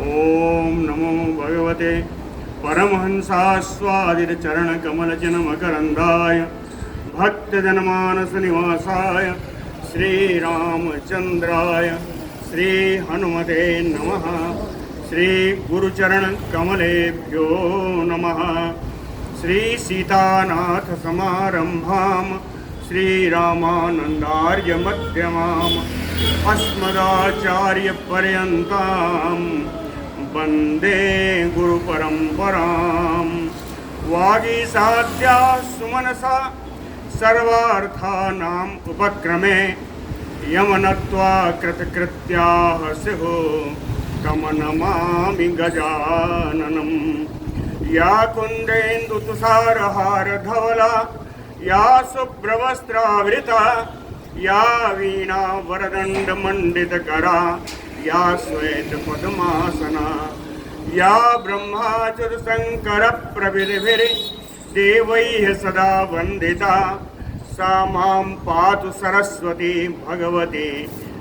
ओम नमो भगवते परमहंसास्वादितचरणकमलजनमकरन्दाय भक्तजनमानसनिवासाय श्रीरामचन्द्राय श्रीहनुमते नमः। श्रीगुरुचरणकमलेभ्यो नमः। श्रीसीतानाथसमारम्भां श्रीरामानन्दार्यमध्यमाम् अस्मदाचार्यपर्यन्तां वन्दे गुरुपरम्परां। वागीसाध्या सुमनसा सर्वार्थानाम् उपक्रमे यमनत्वा कृतकृत्याः स्युः तं नमामि गजाननं। या कुन्देन्दुतुषारहारधवला या शुभ्रवस्त्रावृता या वीणा वरदण्डमण्डितकरा या श्वेतपद्मासना या ब्रह्माच्युतशङ्करप्रभृतिभिर्देवैः सदा वन्दिता सा मां पातु सरस्वती भगवती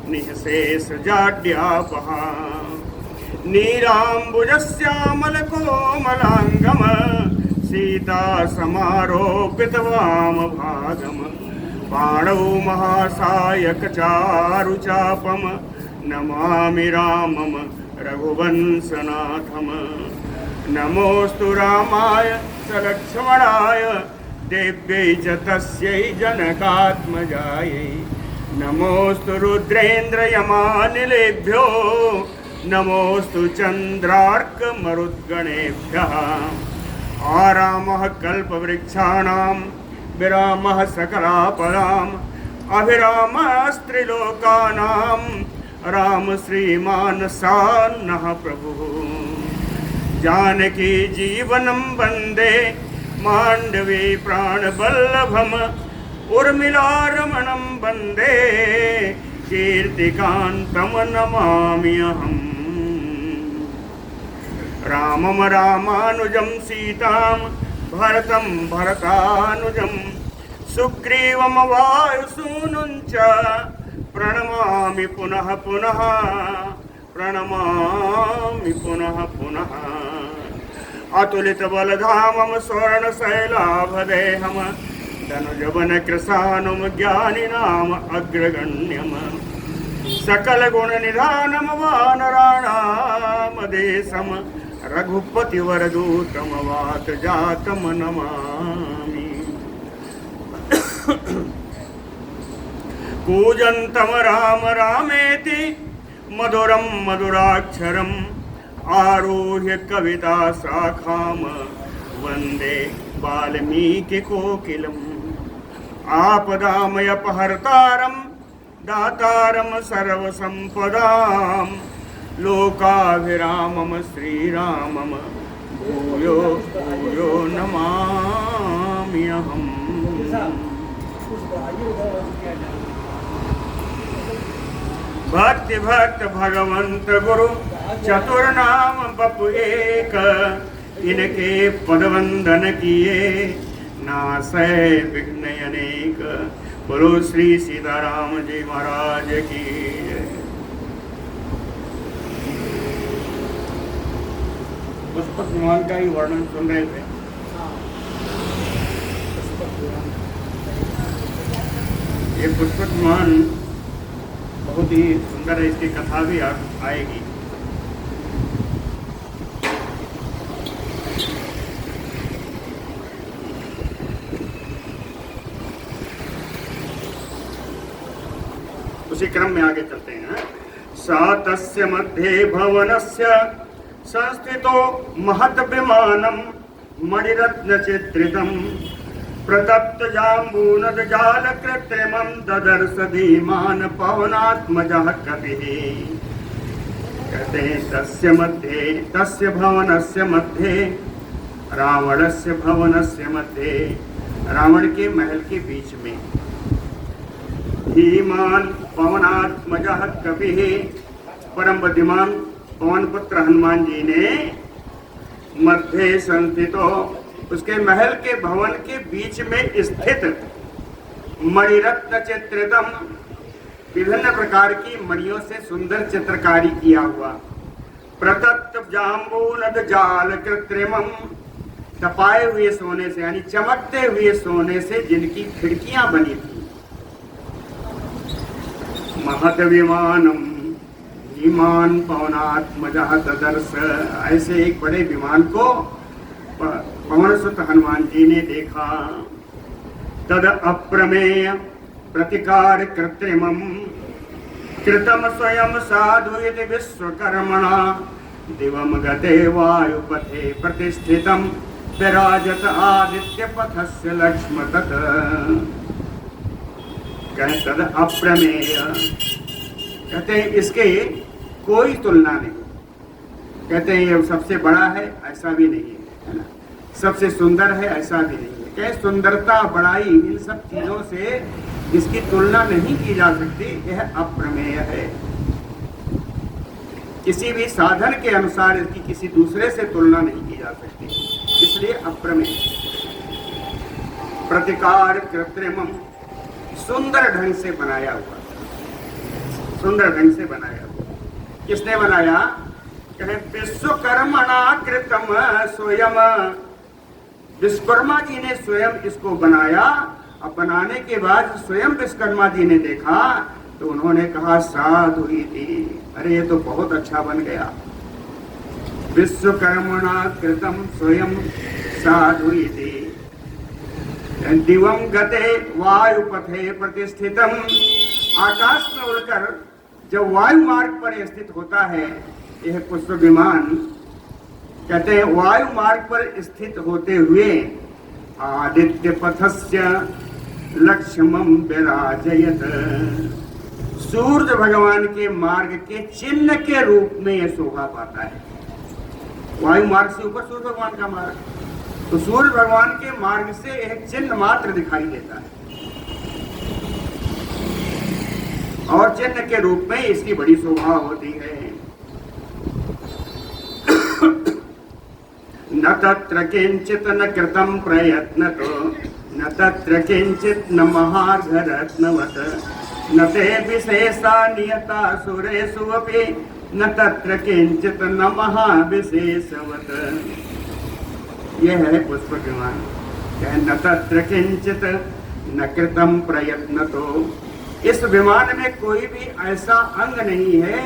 निःशेषजाड्यापहा। नीलाम्बुजश्यामलकोमलाङ्गम सीतासमारोपितवामभागम् पाणौ महासायकचारुचापं नमामि रामं रघुवंशनाथम्। नमोऽस्तु रामाय सलक्ष्मणाय देव्यै च तस्यै जनकात्मजायै। नमोऽस्तु रुद्रेन्द्रयमानिलेभ्यो नमोऽस्तु चन्द्रार्कमरुद्गणेभ्यः। आरामः कल्पवृक्षाणां विरामः सकलापदाम् अभिरामस्त्रिलोकानां राम श्रीमान् सान्नः प्रभुः। जानकी जीवनं वन्दे माण्डवी प्राणवल्लभम् उर्मिलारमणं वन्दे कीर्तिकान्तं नमामि अहम्। रामं रामानुजं सीतां भरतं भरतानुजं सुग्रीवं वायुसूनुं च प्रणमामि पुनः पुनः प्रणमामि पुनः पुनः। अतुलितबलधामं स्वर्णशैलाभदेहं धनुजवनकृशानुं ज्ञानिनाम् अग्रगण्यम् सकलगुणनिधानं वानराणामदेशं रघुपतिवरदूतं वातजातं नमामि। कूजन्तं राम रामेति मधुरं मधुराक्षरम् आरुह्य कविता शाखां वन्दे वाल्मीकिकोकिलम्। आपदामयपहर्तारं दातारं सर्वसम्पदां लोकाभिरामं श्रीरामं भूयो भूयो नमामि अहम्। भक्ति भक्त भगवंत गुरु चतुर्नाम बपु एक। इनके पदवंदन किए नासै विघ्न अनेक। बोलो श्री सीताराम जी महाराज की। पुष्पक विमान का ही वर्णन सुन रहे थे। ये पुष्पक विमान बहुत ही सुंदर है, इसकी कथा भी आएगी। उसी क्रम में आगे चलते हैं। सा तस्य मध्ये भवनस्य संस्थितो महत् विमानं मणिरत्नचित्रितं प्रतप्त जाम्बूनद जाल कृत्रिमं ददर्श धीमान पवनात्मजः कपिः। कहते हैं तस्य भवनस्य मध्ये रावणस्य भवनस्य मध्ये, रावण के महल के बीच में धीमान पवनात्मजः कपिः परम बुद्धिमान पवन पुत्र हनुमान जी ने मध्य संस्थितो उसके महल के भवन के बीच में स्थित मणिरत्न चित्रितम विभिन्न प्रकार की मणियों से सुंदर चित्रकारी किया हुआ प्रतप्त जाम्बूनद जाल कृत्रिमम, तपाए हुए सोने से यानी चमकते हुए सोने से जिनकी खिड़कियां बनी थी। महत विमानम विमान पवनात्मजः ददर्श, ऐसे एक बड़े विमान को पवन सुत हनुमान जी ने देखा। तद अप्रमेय प्रतिकार कृत्रिमम कृतम स्वयं साधु इति विश्वकर्मणा, दिवम गते वायुपथे प्रतिष्ठितम विराजत आदित्य पथस्य लक्ष्म तत्। तद अप्रमेय कहते हैं इसके कोई तुलना नहीं। कहते हैं ये सबसे बड़ा है ऐसा भी नहीं है ना, सबसे सुंदर है ऐसा भी नहीं है। क्या सुंदरता बड़ाई इन सब चीजों से इसकी तुलना नहीं की जा सकती, यह अप्रमेय है। किसी भी साधन के अनुसार इसकी किसी दूसरे से तुलना नहीं की जा सकती, इसलिए अप्रमेय। प्रतिकार कृत्रिमम, सुंदर ढंग से बनाया हुआ, सुंदर ढंग से बनाया हुआ। किसने बनाया? कहे विश्वकर्मणा कृतम स्वयं, विश्वकर्मा जी ने स्वयं इसको बनाया। अब बनाने के बाद स्वयं विश्वकर्मा जी ने देखा तो उन्होंने कहा साधु इति, अरे ये तो बहुत अच्छा बन गया। विश्वकर्मणा कृतम स्वयं साधु इति। दिवम गते वायुपथे प्रतिष्ठितम, आकाश में उड़कर जब वायु मार्ग पर स्थित होता है यह पुष्प विमान, कहते हैं वायु मार्ग पर स्थित होते हुए आदित्य पथस्य लक्ष्मम विराजयत, सूर्य भगवान के मार्ग के चिन्ह के रूप में यह शोभा पाता है। वायु मार्ग से ऊपर सूर्य भगवान का मार्ग, तो सूर्य भगवान के मार्ग से एक चिन्ह मात्र दिखाई देता है और चिन्ह के रूप में इसकी बड़ी शोभा होती है। न तत्र किंचित न कृतम प्रयत्न तो न तत्र किंचित न महार्घरत्नवत, न ते विशेषा नियता सुरेषु अपि न तत्र किंचित न महाविशेषवत। यह है पुष्प विमान। न तत्र किंचित न कृतम प्रयत्न तो, इस विमान में कोई भी ऐसा अंग नहीं है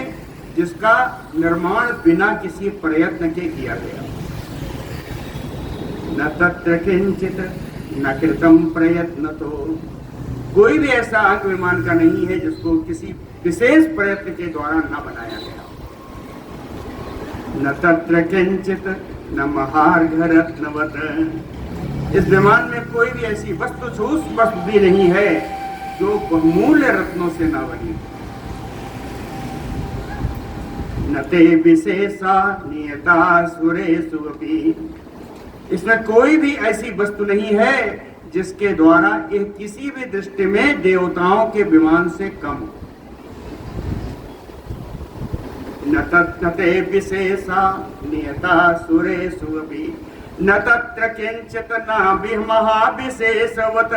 जिसका निर्माण बिना किसी प्रयत्न के किया गया। न तत्र किंचित न कृतम प्रयत्न तो, कोई भी ऐसा अंग विमान का नहीं है जिसको किसी विशेष प्रयत्न के द्वारा न बनाया गया। न तत्र किंचित न महार्घरत्नवत, इस विमान में कोई भी ऐसी वस्तु ठोस वस्तु भी नहीं है जो बहुमूल्य रत्नों से न बनी। न ते विशेषा नियता सुरेषु अपि, इसमें कोई भी ऐसी वस्तु नहीं है जिसके द्वारा यह किसी भी दृष्टि में देवताओं के विमान से कम हो। न तत्ते विशेषा नियता सुरेषु अपि न तत्र किंचित न महाविशेषवत,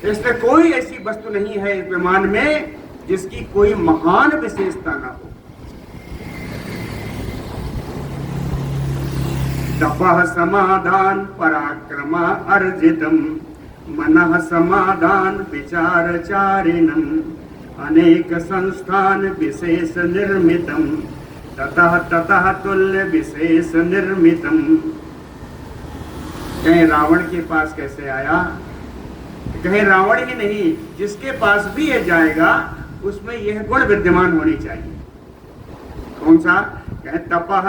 इसमें कोई ऐसी वस्तु नहीं है इस विमान में जिसकी कोई महान विशेषता न हो। तपः समाधान पराक्रम अर्जितम मनः समाधान विचारचारिणम अनेक संस्थान विशेष निर्मितम ततः ततः तुल्य विशेष निर्मितम। कहीं रावण के पास कैसे आया? कहीं रावण ही नहीं, जिसके पास भी ये जाएगा उसमें यह गुण विद्यमान होनी चाहिए। कौन सा? कहे तपः,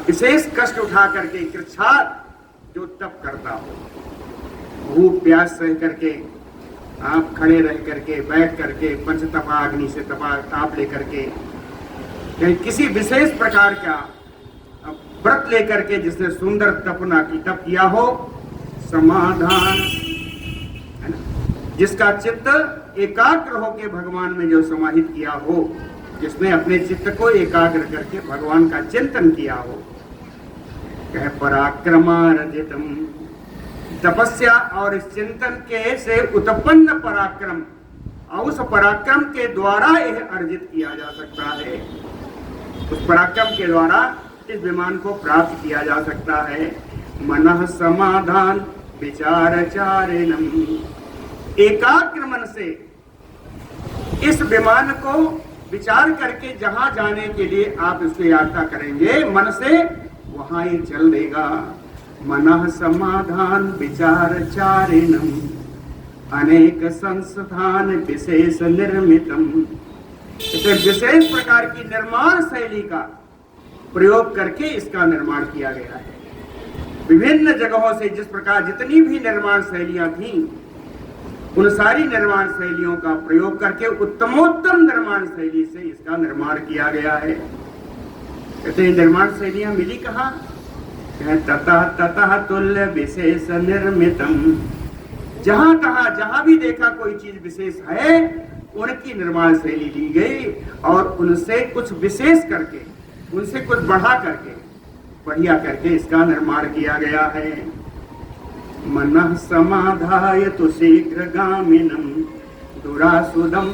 विशेष कष्ट उठा करके कृच्छात जो तप करता हो, भूख प्यास सह करके, आप खड़े रह करके, बैठ करके, पंचतपा अग्नि से तपा ताप लेकर के, कहीं किसी विशेष प्रकार का व्रत लेकर के जिसने सुंदर तप किया हो, समाधान है ना, जिसका चित्त एकाग्र होके भगवान में जो समाहित किया हो, जिसने अपने चित्त को एकाग्र करके भगवान का चिंतन किया हो। कह पराक्रमार्जितम, तपस्या और इस चिंतन के से उत्पन्न पराक्रम और उस पराक्रम के द्वारा यह अर्जित किया जा सकता है। उस पराक्रम के द्वारा इस विमान को प्राप्त किया जा सकता है। मनः समाधान विचार चारिणम, एकाग्र मन से इस विमान को विचार करके जहां जाने के लिए आप इसकी यात्रा करेंगे, मन से वहां ही चल देगा। मनः समाधान विचार चारिणम अनेक संस्थान विशेष निर्मितम, इसे विशेष प्रकार की निर्माण शैली का प्रयोग करके इसका निर्माण किया गया है। विभिन्न जगहों से जिस प्रकार जितनी भी निर्माण शैलियां थीं, उन सारी निर्माण शैलियों का प्रयोग करके उत्तमोत्तम निर्माण शैली से इसका निर्माण किया गया है। कहते निर्माण शैलियां मिली कहाँ? ततः ततः तुल्य विशेष निर्मितम, जहां कहा जहां भी देखा कोई चीज विशेष है, उनकी निर्माण शैली ली गई और उनसे कुछ विशेष करके, उनसे कुछ बढ़ा करके, बढ़िया करके इसका निर्माण किया गया है। मनः समाधाय तु शीघ्रगामिनं दुरासदं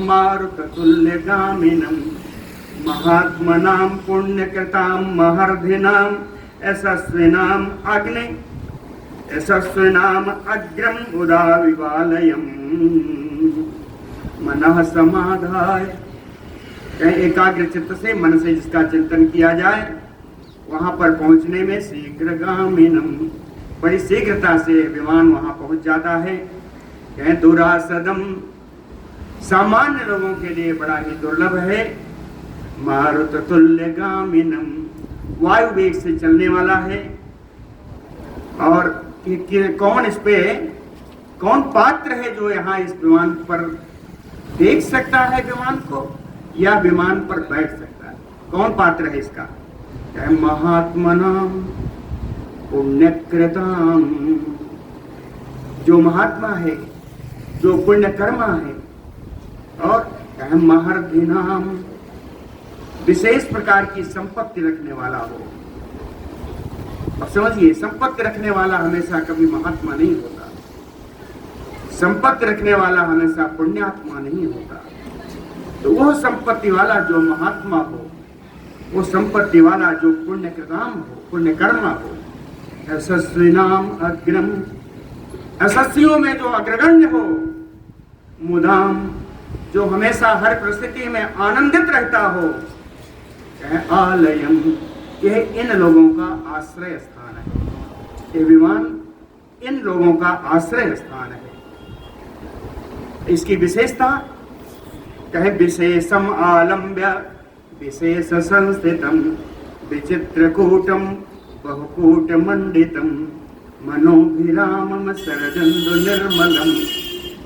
मारुततुल्यगामिनं महात्मनां पुण्यकृतां महर्धिनां यशस्विनाम् अग्रम उदाविवालयम्। मनः समाधाय, एकाग्र चित्त से मन से जिसका चिंतन किया जाए, वहां पर पहुंचने में शीघ्रगामिनम, बड़ी शीघ्रता से विमान वहां पहुंच जाता है। कहें दुरासदम, सामान्य लोगों के लिए बड़ा ही दुर्लभ है। मारुत तुल्यगामिनम, वायु वेग से चलने वाला है। और कौन इस पे, कौन पात्र है जो यहाँ इस विमान पर देख सकता है विमान को, या विमान पर बैठ सकता है? कौन पात्र है इसका? महात्मनाम पुण्यकृताम, जो महात्मा है, जो पुण्यकर्मा है, और महर्धिनाम, विशेष प्रकार की संपत्ति रखने वाला हो। अब समझिए, संपत्ति रखने वाला हमेशा कभी महात्मा नहीं होता, संपत्ति रखने वाला हमेशा पुण्यात्मा नहीं होता। तो वो संपत्ति वाला जो महात्मा हो, वो संपत्ति वाला जो पुण्यकृताम हो, पुण्यकर्मा हो, यशस्विनाम अग्रम, यशस्वियों में जो अग्रगण्य हो, मुदाम, जो हमेशा हर परिस्थिति में आनंदित रहता हो, आलयम, यह इन लोगों का आश्रय स्थान है। ये विमान इन लोगों का आश्रय स्थान है। इसकी विशेषता कहे विशेषम आलम्ब्य विशेष संस्थितम विचित्रकूटम बहुकूटमंडितम मनोभिरामम शरदंदु निर्मलम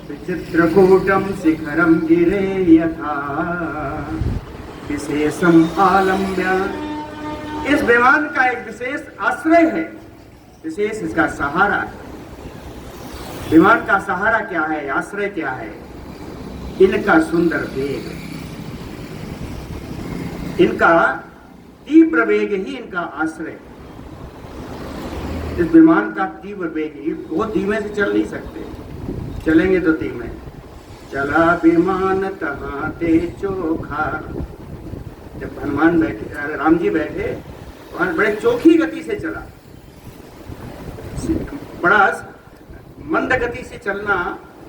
विचित्रकूटम शिखरम गिरे यथा। विशेषम आलम्ब्य, इस विमान का एक विशेष आश्रय है, विशेष इसका सहारा है। विमान का सहारा क्या है, आश्रय क्या है? इनका सुंदर वेग, इनका तीव्र वेग ही इनका आश्रय। इस विमान का तीव्र वेग ही, वो धीमे से चल नहीं सकते, चलेंगे तो धीमे। चला विमान तहाँ ते चोखा, जब हनुमान बैठे, राम जी बैठे, वहां बड़े चोखी गति से चला। बड़ा मंद गति से चलना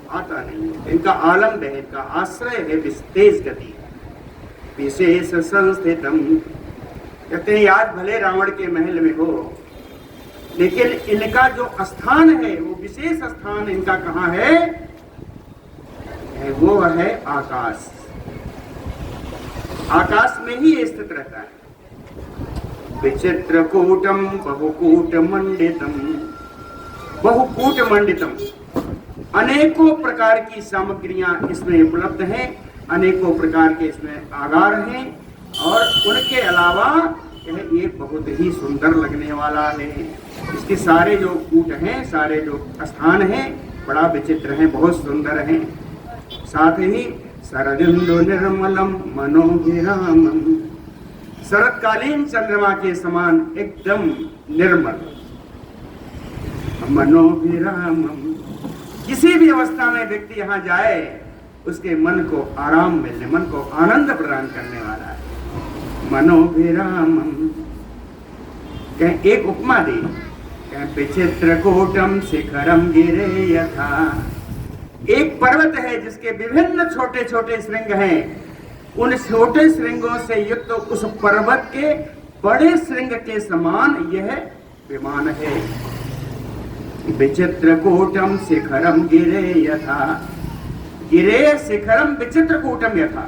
आता नहीं, इनका आलम्ब है, इनका आश्रय है तेज गति। विशेष संस्थितम, कहते हैं आज भले रावण के महल में हो, लेकिन इनका जो स्थान है, वो विशेष स्थान इनका कहाँ है? वो है आकाश। आकाश में ही स्थित रहता है। विचित्रकूटम बहुकूटमंडितम, बहुकूटमंडितम, अनेकों प्रकार की सामग्रियां इसमें उपलब्ध हैं, अनेकों प्रकार के इसमें आगार हैं, और उनके अलावा ये बहुत ही सुंदर लगने वाला है। इसके सारे जो कूट हैं, सारे जो स्थान हैं, बड़ा विचित्र हैं, बहुत सुंदर हैं। साथ ही शरदिंदु निर्मलम मनोभिरामम, शरतकालीन चंद्रमा के समान एकदम निर्मल। मनोभिरामम, किसी भी अवस्था में व्यक्ति यहाँ जाए उसके मन को आराम मिलने, मन को आनंद प्रदान करने वाला है। मनोभिरामम, कहें एक उपमा दी, कहें विचित्रकूटम शिखरम गिरे यथा। एक पर्वत है जिसके विभिन्न छोटे छोटे श्रृंग हैं, उन छोटे श्रृंगों से युक्त उस पर्वत के बड़े श्रृंग के समान यह विमान है। विचित्रकूटम शिखरम गिरे यथा, गिरे शिखरम विचित्रकूटम यथा,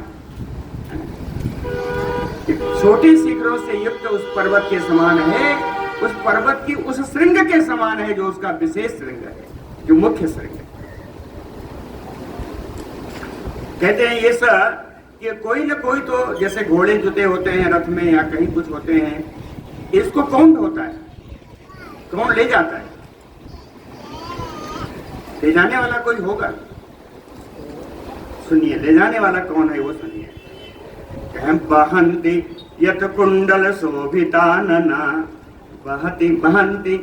छोटे शिखरों से युक्त उस पर्वत के समान है, उस पर्वत की उस श्रृंग के समान है जो उसका विशेष श्रृंग है, जो मुख्य श्रृंग है। कहते हैं ये सब कि कोई न कोई तो, जैसे घोड़े जुते होते हैं रथ में या कहीं कुछ होते हैं, इसको कौन ढोता है, कौन ले जाता है? ले जाने वाला कोई होगा। सुनिए ले जाने वाला कौन है वो सुनिए। बहंती यत कुंडल शोभितानना, बहती बहंती,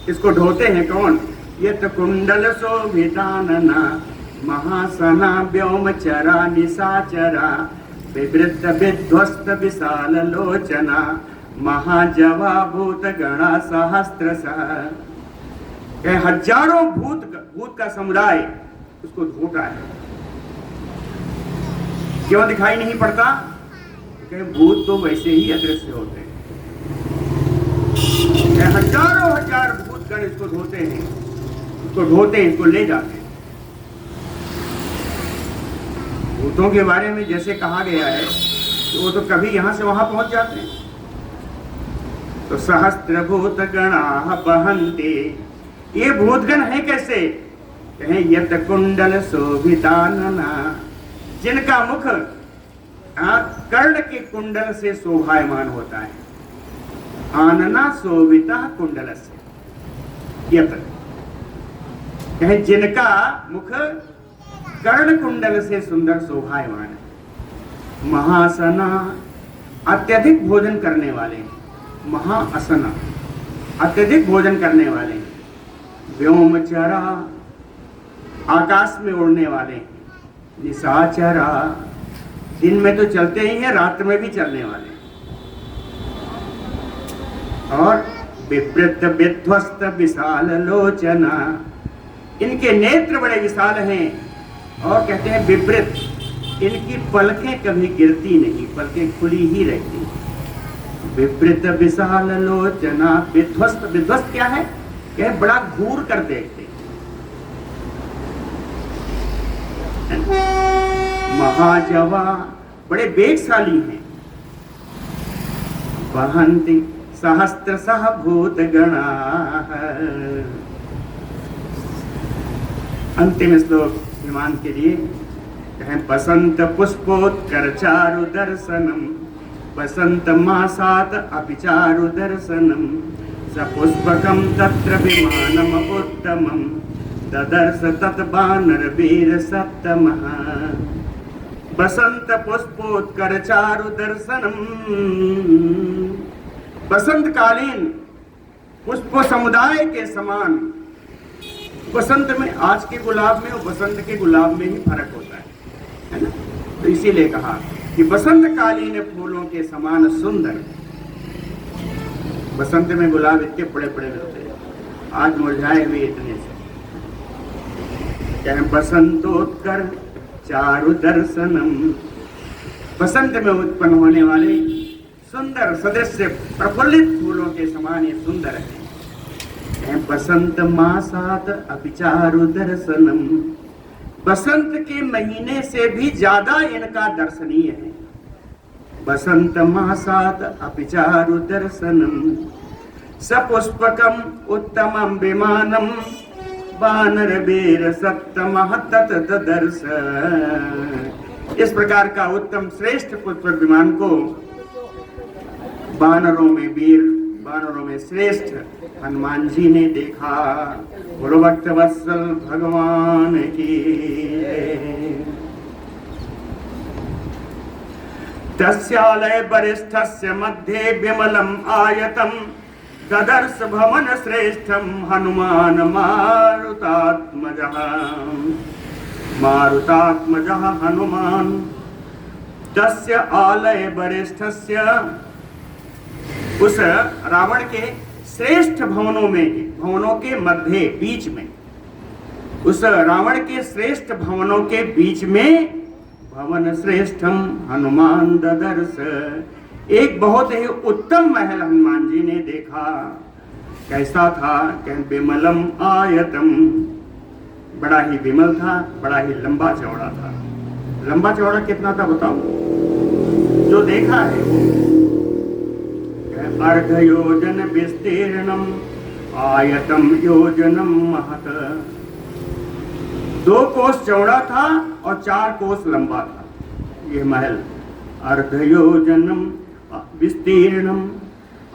इसको ढोते हैं कौन? यत कुंडल शोभितानना, महासना व्योमचरा निशाचरा, विवृत विध्वस्त विशाल लोचना, महाजवा भूत गणा सहस्त्रशः। हजारों भूत का समुदाय उसको ढोता है। क्यों दिखाई नहीं पड़ता? भूत तो वैसे ही अदृश्य होते हैं। हजारों हजार भूतगण इसको ढोते हैं, इसको ढोते हैं, इसको ले जाते हैं। भूतों के बारे में जैसे कहा गया है तो वो तो कभी यहां से वहां पहुंच जाते हैं। तो सहस्त्र भूत गणा बहन्ते, ये भूतगण है कैसे? कहें यत कुंडल शोभितानना, जिनका मुख कर्ण के कुंडल से शोभायमान होता है। आनना शोभिता कुंडल से, यत कहें जिनका मुख कर्ण कुंडल से सुंदर शोभायमान है। महासना, अत्यधिक भोजन करने वाले, महाअसना, अत्यधिक भोजन करने वाले। व्योमचरा, आकाश में उड़ने वाले। निशाचरा, दिन में तो चलते ही हैं, रात में भी चलने वाले। और विवृत विध्वस्त विशाल लोचना, इनके नेत्र बड़े विशाल हैं। और कहते हैं विवृत, इनकी पलकें कभी गिरती नहीं, पलकें खुली ही रहती। विवृत विशाल लोचना, विध्वस्त, विध्वस्त क्या है? क्या बड़ा घूर कर देखते। महाजवा, बड़े वेगशाली हैं। वहन्ति सहस्त्रशः भूत गणा। अंतिम श्लोक विमान के लिए कहें बसंत पुष्पोत्कर चारु दर्शनम, बसंत मासात अपि चारु दर्शनम, सपुष्पकम तत्र विमानम उत्तमम, ददर्श तत् वानर वीर सप्तमः। बसंत पुष्पोत्कर चारु दर्शनम, बसंत कालीन पुष्प समुदाय के समान। बसंत में, आज के गुलाब में और बसंत के गुलाब में ही फर्क होता है ना? तो इसीलिए कहा कि बसंत कालीन फूलों के समान सुंदर। बसंत में गुलाब इतने बड़े बड़े होते हैं, आज मुरझाए हुए इतने से। क्या बसंतोत्कर चारु दर्शनम, बसंत में उत्पन्न होने वाले सुंदर सदृश्य प्रफुल्लित फूलों के समान ये सुंदर है। बसंत मासात अपि चारु दर्शनम, बसंत के महीने से भी ज्यादा इनका दर्शनीय है। बसंत मासात अपि चारु दर्शनम, सपुष्पकम उत्तमम विमानम, वानर वीर सप्तमः तत् ददर्श। इस प्रकार का उत्तम श्रेष्ठ पुष्प विमान को वानरों में वीर, वानरों में श्रेष्ठ हनुमान जी ने देखा। बोलो भक्त वत्सल भगवान की। तस्यालय वरिष्ठस्य मध्ये विमलम आयतम, ददर्श भवन श्रेष्ठम हनुमान मारुतात्मजः मारुतात्मजः हनुमान तस्य आलय वरिष्ठस्य। उस रावण के श्रेष्ठ भवनों के मध्य बीच में, उस रावण के श्रेष्ठ भवनों के बीच में भवन श्रेष्ठम हनुमान ददर्श, एक बहुत ही उत्तम महल हनुमान जी ने देखा। कैसा था? विमलम आयतम, बड़ा ही विमल था, बड़ा ही लंबा चौड़ा था। लंबा चौड़ा कितना था बताओ? जो देखा है वो अर्ध योजन विस्तीर्णम आयतम योजनम महत, 2 कोस चौड़ा था और 4 कोस लंबा था ये महल। अर्ध योजनम विस्तीर्णम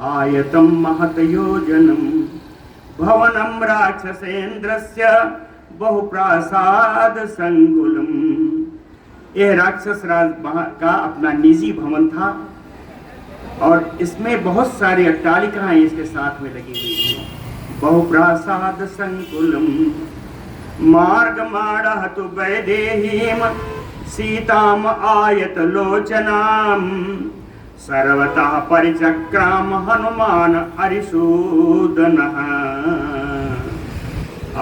आयतम महत योजनम भवनम राक्षसेन्द्रस्य बहुप्रासाद संकुलम। यह राक्षस राज का अपना निजी भवन था और इसमें बहुत सारी अट्टालिकाएं इसके साथ में लगी हुई थी। बहुप्रासाद संकुलम मार्गमाणहतु वैदेहीम सीताम आयत लोचनाम सर्वतः परिचक्राम हनुमान हरिसूदनः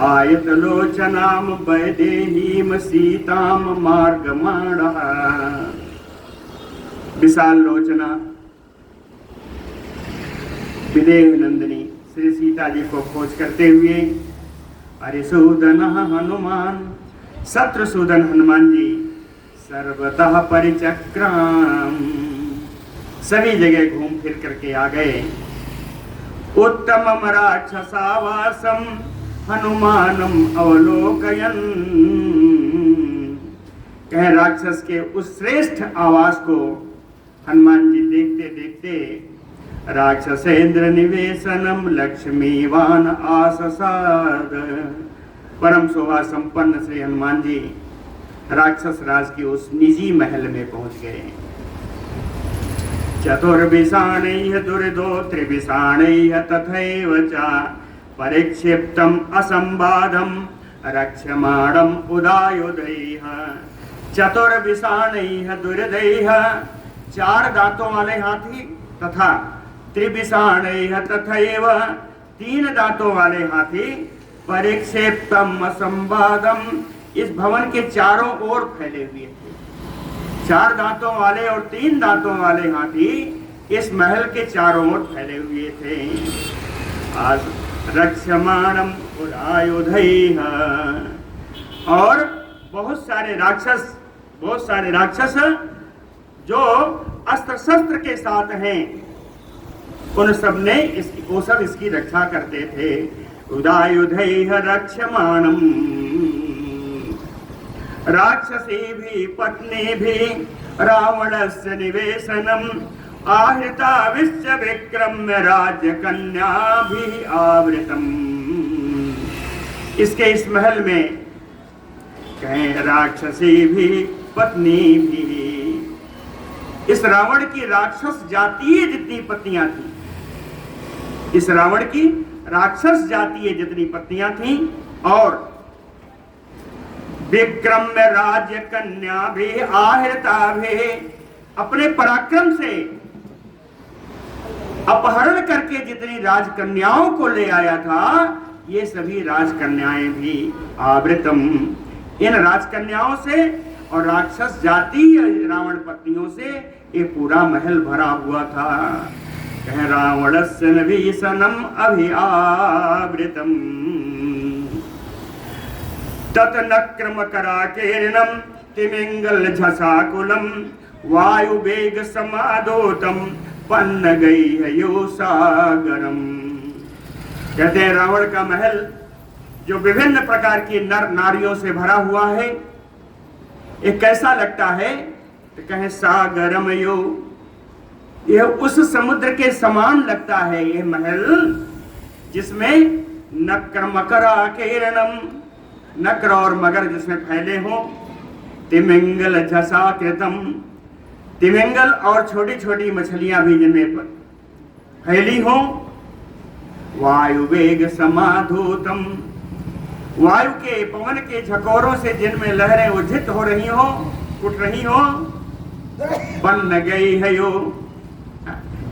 आयत लोचनाम वैदेहीम सीताम मार्गमाणः। विशाल लोचना विदेह नंदिनी श्री सीता जी को खोज करते हुए हरिसूदन हनुमान, शत्रुसूदन हनुमान जी सर्वतः परिचक्राम, सभी जगह घूम फिर करके आ गए। उत्तमम राक्षसावासम हनुमानम अवलोकयन, कह राक्षस के उस श्रेष्ठ आवास को हनुमान जी देखते देखते राक्षसेन्द्र निवेशनम लक्ष्मीवान आससाद, परम शोभा संपन्न श्री हनुमान जी राक्षस राज के उस निजी महल में पहुंच गए। चतुर्विषाणैः दुर्दो त्रिविषाणैः तथैव च परिक्षिप्तम असंबाधम रक्षमाणम उदायुधैः। चतुर्विषाणैः दुर्दैः, 4 दांतों वाले हाथी, तथा त्रिविषाणैः तथैव, 3 दांतों वाले हाथी, परिक्षेप्तम असंबादम, इस भवन के चारों ओर फैले हुए थे। 4 दांतों वाले और 3 दांतों वाले हाथी इस महल के चारों ओर फैले हुए थे। आज रक्षमाणम उदायुधैः, और बहुत सारे राक्षस जो अस्त्र शस्त्र के साथ हैं, उन सब ने वो सब इसकी रक्षा करते थे। उदायुधैः रक्षमाणम राक्षसी भी पत्नी भी रावणस्य निवेशनम आहृता विश्व विक्रम्य राज्य कन्या भी आवृतम। इसके इस महल में कहें राक्षसी भी पत्नी भी, इस रावण की राक्षस जातीय जितनी पत्नियां थी, इस रावण की राक्षस जातीय जितनी पत्नियां थी, और विक्रम्य राज्य कन्या भी आहृता भी, अपने पराक्रम से अपहरण करके जितनी राजकन्याओं को ले आया था, ये सभी राजकन्याएं भी आवृतम, इन राजकन्याओं से और राक्षस जातीय रावण पत्नियों से ये पूरा महल भरा हुआ था। कह रावणस्य नभीषणम अभिआवृतम ततनक्रम कराकेरणम तिमिंगल झसाकुलम वायुवेग समादोतम पन्न गई है यो सागरम। कहते हैं रावण का महल जो विभिन्न प्रकार की नर नारियों से भरा हुआ है, ये कैसा लगता है? तो कहे सागरम यो, यह उस समुद्र के समान लगता है यह महल, जिसमें नक्र मकरा केरणम, नक्र और मगर जिसमें फैले हो, तिमिंगल झसा कृतम, तिमिंगल और छोटी छोटी मछलियां भी जिनमें फैली हो, वायु वेग समाधूतम, वायु के पवन के झकोरों से जिनमें लहरें उद्धित हो रही हो, उठ रही हो, बन गई है यो,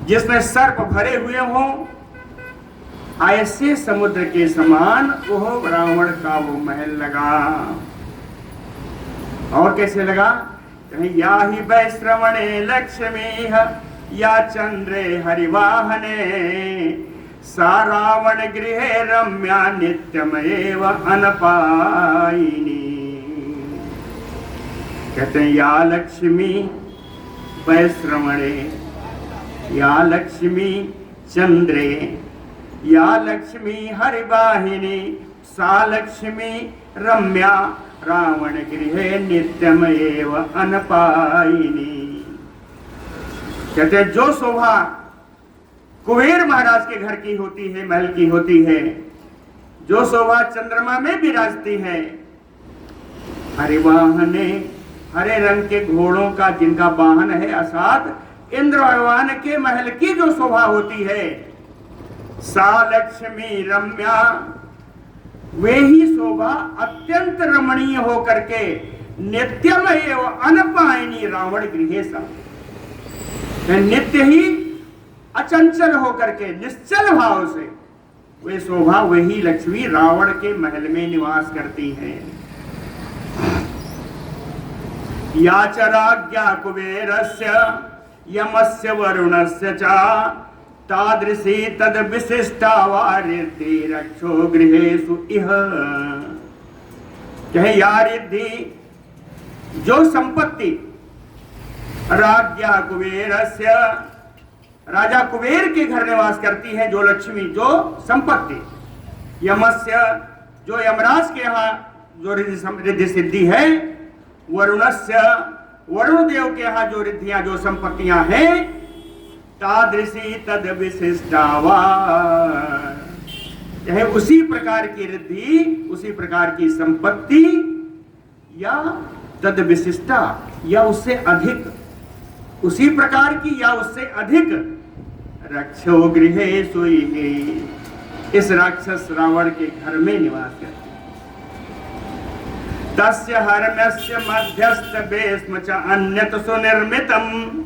जिसमें सर्प भरे हुए हो, ऐसे समुद्र के समान वो रावण का वो महल लगा। और कैसे लगा? या ही वैश्रवणे लक्ष्मी या चंद्रे हरिवाहने सा रावण गृहे रम्या नित्यमेव अनपायिनी। कहते हैं या लक्ष्मी वैश्रवणे, या लक्ष्मी चंद्रे, या लक्ष्मी हरिवाहिनी सा लक्ष्मी रम्या रावण गृहे नित्यमेव अनपायिनी। कहते हैं जो शोभा कुबेर महाराज के घर की होती है, महल की होती है, जो शोभा चंद्रमा में विराजती है, हरिवाहने, हरे रंग के घोड़ों का जिनका वाहन है असात, इंद्र भगवान के महल की जो शोभा होती है, सा लक्ष्मी रम्या, वे ही शोभा अत्यंत रमणीय होकर के नित्यम एवं अनपायिनी रावण गृहे सा, नित्य ही अचंचल होकर के निश्चल भाव से वे शोभा, वही लक्ष्मी रावण के महल में निवास करती है। या च राज्ञा कुबेरस्य यमस्य वरुणस्य च तादृशी तद विशिष्टा वारिद्धि रक्षो गृहेषु इह। कहे या रिद्धि, जो संपत्ति राज्ञा कुबेरस्य, राजा कुबेर के घर निवास करती है जो लक्ष्मी, जो संपत्ति, यमस्य, जो यमराज के यहाँ जो रिद्धि सिद्धि है, वरुणस्य, वरुण देव के यहाँ जो रिद्धियां जो संपत्तियां हैं, तादृशी तद विशिष्टावा, यह उसी प्रकार की रिद्धि, उसी प्रकार की संपत्ति, या तद विशिष्टा, या उससे अधिक, उसी प्रकार की या उससे अधिक, रक्षो गृहेषु इह, इस राक्षस रावण के घर में निवास करते। तस्य हर्म्यस्य मध्यस्थ बेस्म च अन्यत सुनिर्मितम्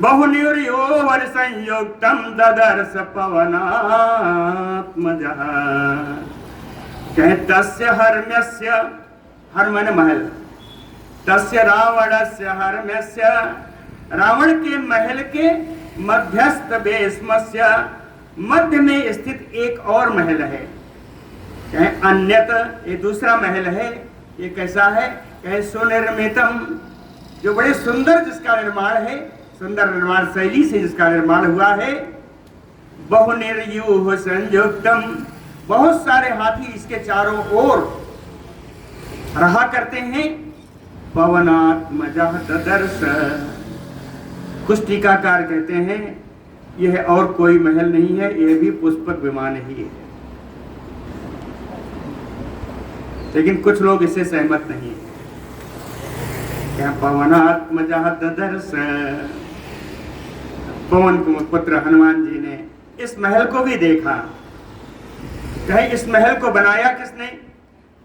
बहुनिर्योवर संयुक्तम ददर्श पवनात्मजः। कहे तस्य हर्म्यस्य, हर्मन महल, तस्य रावणस्य हर्म्यस्य, रावण के महल के मध्यस्थ बेस्मस्य, मध्य में स्थित एक और महल है। कहे अन्यत, ये दूसरा महल है, ये कैसा है? कहे सुनिर्मितम, जो बड़े सुंदर जिसका निर्माण है, सुंदर निर्माण शैली से जिसका निर्माण हुआ है। बहुनिर्यूह संयुक्तम, बहुत सारे हाथी इसके चारों ओर रहा करते हैं। पवनात्मजः ददर्श, कुछ टीकाकार कहते हैं यह और कोई महल नहीं है, यह भी पुष्पक विमान ही है। लेकिन कुछ लोग इससे सहमत नहीं है। क्या पवनात्मजः ददर्श, पवन पुत्र हनुमान जी ने इस महल को भी देखा। कहे इस महल को बनाया किसने?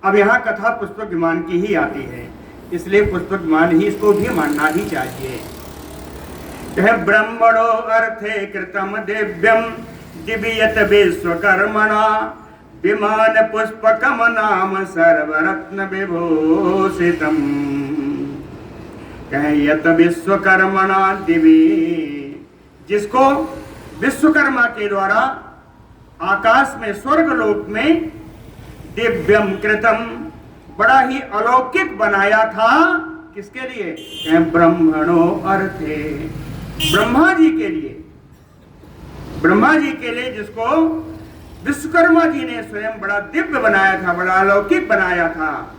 अब यहाँ कथा पुष्पक विमान की ही आती है, इसलिए पुष्पक विमान ही इसको भी मानना ही चाहिए। कहे ब्रह्मणो अर्थे कृतम दिव्यम दिव्यत विश्वकर्मणा विमान पुष्पकम नाम सर्वरत्न विभूषितम। कहे यत विश्वकर्मणा दिवी, जिसको विश्वकर्मा के द्वारा आकाश में स्वर्गलोक में दिव्यम कृतम, बड़ा ही अलौकिक बनाया था। किसके लिए? कहे ब्रह्मणो अर्थे, ब्रह्मा जी के लिए, ब्रह्मा जी के लिए जिसको विश्वकर्मा जी ने स्वयं बड़ा दिव्य बनाया था, बड़ा अलौकिक बनाया था,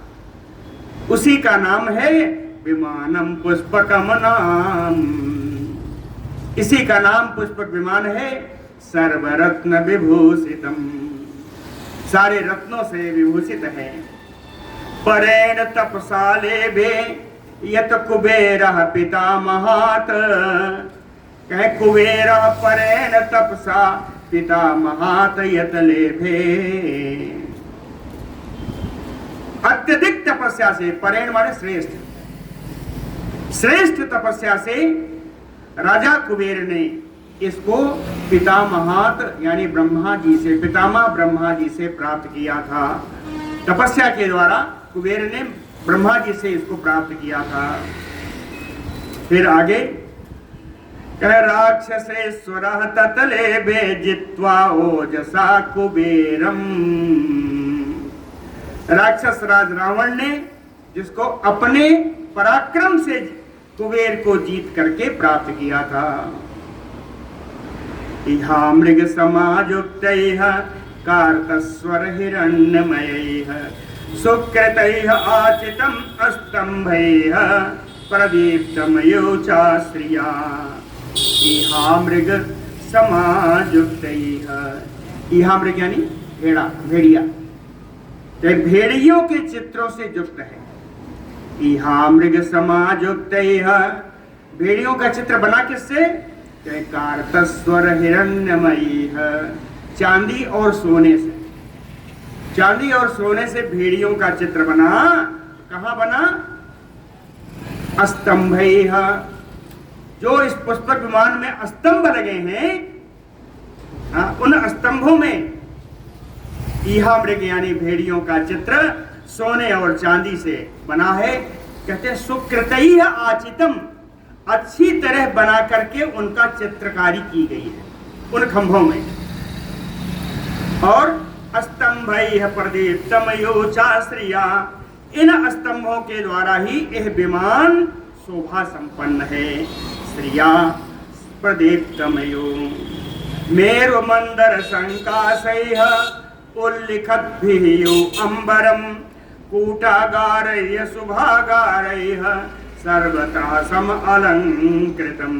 उसी का नाम है विमानम पुष्पकम नाम। इसी का नाम पुष्पक विमान है, सर्वरत्न विभूषितम, सारे रत्नों से विभूषित है। परेण तपसाले भे यत कुबेर पितामहात्। कहे कुबेर परेण तपसा पितामहात यतलेभे। अत्यधिक तपस्या से, परेण माने श्रेष्ठ, श्रेष्ठ तपस्या से राजा कुबेर ने इसको पितामहात यानी ब्रह्मा जी से, पितामह ब्रह्मा जी से प्राप्त किया था। तपस्या के द्वारा कुबेर ने ब्रह्मा जी से इसको प्राप्त किया था। फिर आगे कह राक्षसेश्वर ततलेभे जित्वा ओजसा कुबेरम। राक्षस राज रावण ने जिसको अपने पराक्रम से कुबेर को जीत करके प्राप्त किया था। इहा मृग समायुक्तैः कार्तस्वर हिरण्यमयैः सुकृतैः आचितम् अस्तंभैः प्रदीप्तमयोचा श्रिया। इहा मृग समायुक्तैः, इहा मृग यानी भेड़ा, भेड़िया, तो भेड़ियों के चित्रों से युक्त है। इहा मृग समायुक्तैः, भेड़ियों का चित्र बना किससे? कार्तस्वर हिरण्यमयीः, चांदी और सोने से, चांदी और सोने से भेड़ियों का चित्र बना। कहाँ बना? अस्तंभैः, जो इस पुष्पक विमान में स्तंभ लगे हैं, उन स्तंभों में इहा मृग यानी भेड़ियों का चित्र सोने और चांदी से बना है। कहते हैं सुकृतैः आचितम, अच्छी तरह बना करके उनका चित्रकारी की गई है उन खंभों में। और स्तंभैः प्रदीप्तमयोचा श्रिया, इन स्तंभों के द्वारा ही यह विमान शोभा संपन्न है। श्रिया प्रदीप्तमयो मेरु मंदर संकाशैः उल्लिखद्भिः अंबरम कूटागारैः शुभागारैः सर्वतः सम अलंकृतम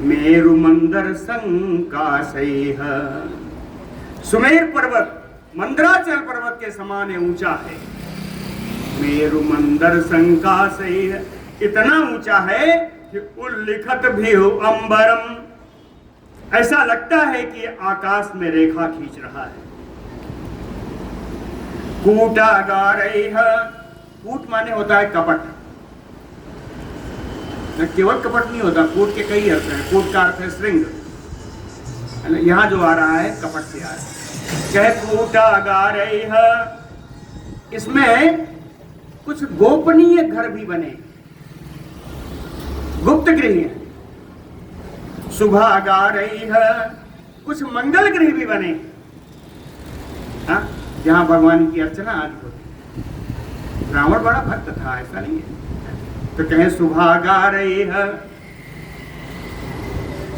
मेरु मंदर संकाशैः। सुमेर पर्वत मंदराचल पर्वत के समान ऊंचा है। मेरु मंदर संकाशैः, इतना ऊंचा है कि उल्लिखत भी अंबरम, ऐसा लगता है कि आकाश में रेखा खींच रहा है। कूटागारैः, कूट माने होता है कपट, न केवल कपट नहीं होता, कूट के कई अर्थ हैं। कूट का अर्थ है श्रृंग, यहाँ जो आ रहा है कपट से आ रहा है। कह कूटागारैः, इसमें कुछ गोपनीय घर भी बने, गुप्त गृह हैं। शुभागारैः, कुछ मंगल गृह भी बने, जहां भगवान की अर्चना आदि होती। रावण बड़ा भक्त था, ऐसा नहीं है। तो कहें शुभागारैः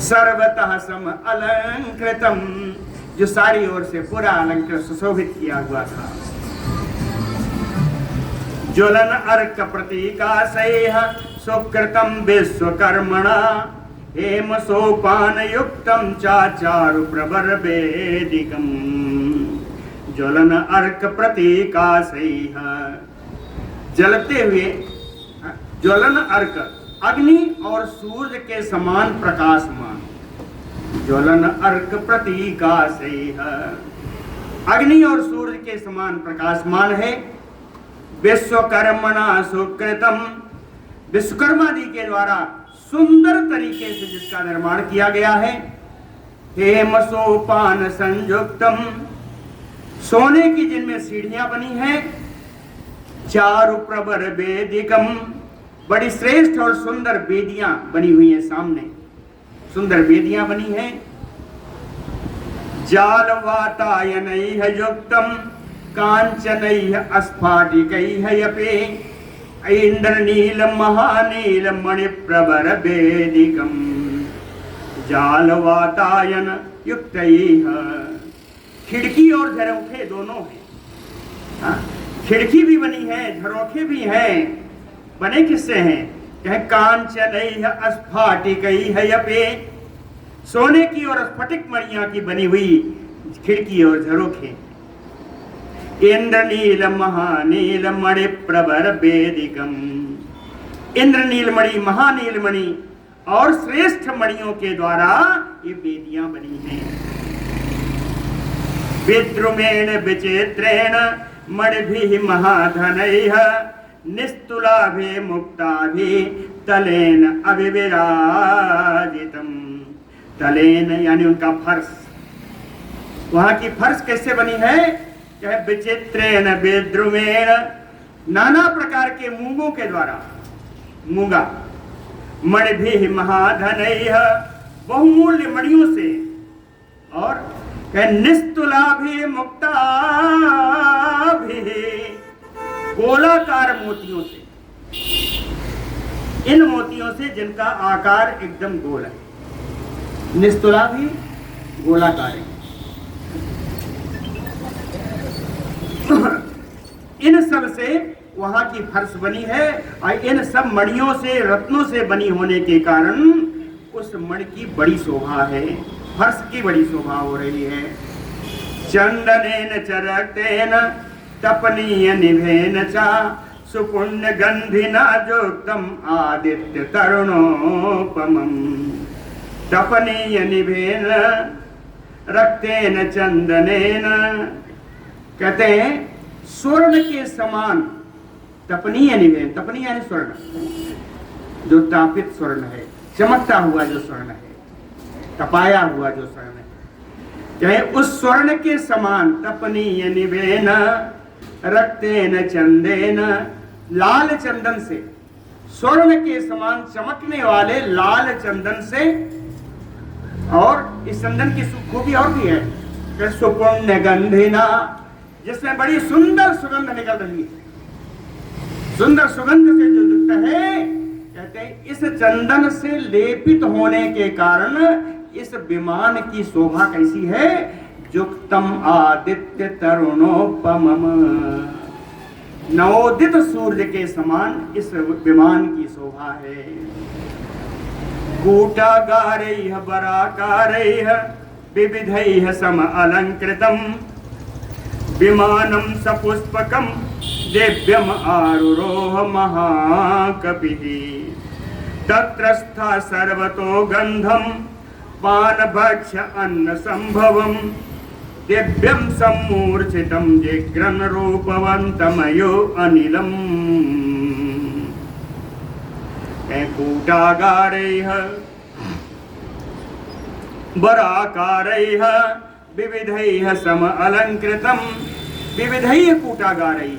सर्वतः सम अलंकृतम, जो सारी ओर से पूरा अलंकृत सुशोभित किया हुआ था। ज्वलन अर्क प्रतीकाशैः सुकृतम विश्वकर्मणा हेम सोपान युक्तम चाचारु प्रवर वेदिकम। ज्वलन अर्क प्रतीकाशैः, जलते हुए, ज्वलन अर्क अग्नि और सूर्य के समान प्रकाशमान। ज्वलन अर्क प्रतीकाशैः, अग्नि और सूर्य के समान प्रकाशमान है। विश्वकर्मणा सुकृतम, विश्वकर्मा जी के द्वारा सुंदर तरीके से जिसका निर्माण किया गया है। हेम सोपान संयुक्तम, सोने की जिनमें सीढ़ियां बनी हैं। चारु प्रवर वेदिकम, बड़ी श्रेष्ठ और सुंदर वेदियां बनी हुई हैं, सामने सुंदर वेदियां बनी हैं। जाल वातायनैः युक्तम कांचनैः स्फाटिकैः यपे इंद्रनील महानील मणिप्रवर वेदिकम। जाल वातायन युक्तैः, खिड़की और झरोखे दोनों हैं। खिड़की भी बनी है, झरोखे भी हैं। बने किससे हैं? कहे कांचनैः स्फाटिकैः यपे, सोने की और स्फटिक मणियां की बनी हुई खिड़की और झरोखे। इंद्रनील महानील मणि प्रवर वेदिकम, इंद्रनील मणि, महानील मणि और श्रेष्ठ मणियों के द्वारा ये वेदियां बनी हैं। विद्रुमेण विचित्रेण मणिभिः महाधनैः निस्तुलाभि मुक्ताभि तलेन अभिविराजितम। तलेन यानी उनका फर्श, वहां की फर्श कैसे बनी है? क्या विचित्रेण विद्रुमेण, नाना प्रकार के मूंगों के द्वारा, मूंगा, मणिभिः महाधनैः, बहुमूल्य मणियों से, और निस्तुलाभि मुक्ताभि, गोलाकार मोतियों से, इन मोतियों से जिनका आकार एकदम गोल है। निस्तुलाभि गोलाकार है। इन सब से वहां की फर्श बनी है, और इन सब मणियों से, रत्नों से बनी होने के कारण उस मणि की बड़ी शोभा है, फर्श की बड़ी शोभा हो रही है। चंदनेन च रक्तेन तपनीय निभेन च सुपुण्य गंधिना जोक्तम आदित्य तरुणोपमम्। तपनीय निभेन रक्तेन चंदनेन, कहते हैं स्वर्ण के समान, तपनीय निभेन, तपनीय यानी स्वर्ण, जो तापित स्वर्ण है, चमकता हुआ जो स्वर्ण है, तपाया हुआ जो स्वर्ण है, चाहे उस स्वर्ण के समान, तपनीय निभेन रक्तेन चंदेन, लाल चंदन से, स्वर्ण के समान चमकने वाले लाल चंदन से। और इस चंदन की खूबी और भी है, सुपुण्य गंधिना, जिसमें बड़ी सुंदर सुगंध निकल रही है, सुंदर सुगंध से जो युक्त है। कहते हैं इस चंदन से लेपित होने के कारण इस विमान की शोभा कैसी है? युक्तम आदित्य तरुणोपमम्, नवोदित सूर्य के समान इस विमान की शोभा है। कूटागारैः वराकारैः विविधैः सम अलंकृतम् विमानं सपुष्पकं दिव्यम् आरुरोह महाकपिः। तत्रस्था सर्वतो गंधं पानभक्ष्य अन्न संभवं दिव्यं सम्मूर्छितं जिघ्रन् रूपवन्तमयो अनिलम्। कूटागारैः वराकारैः विविधैः सम अलंकृतम्, विविधैः कूटागारैः,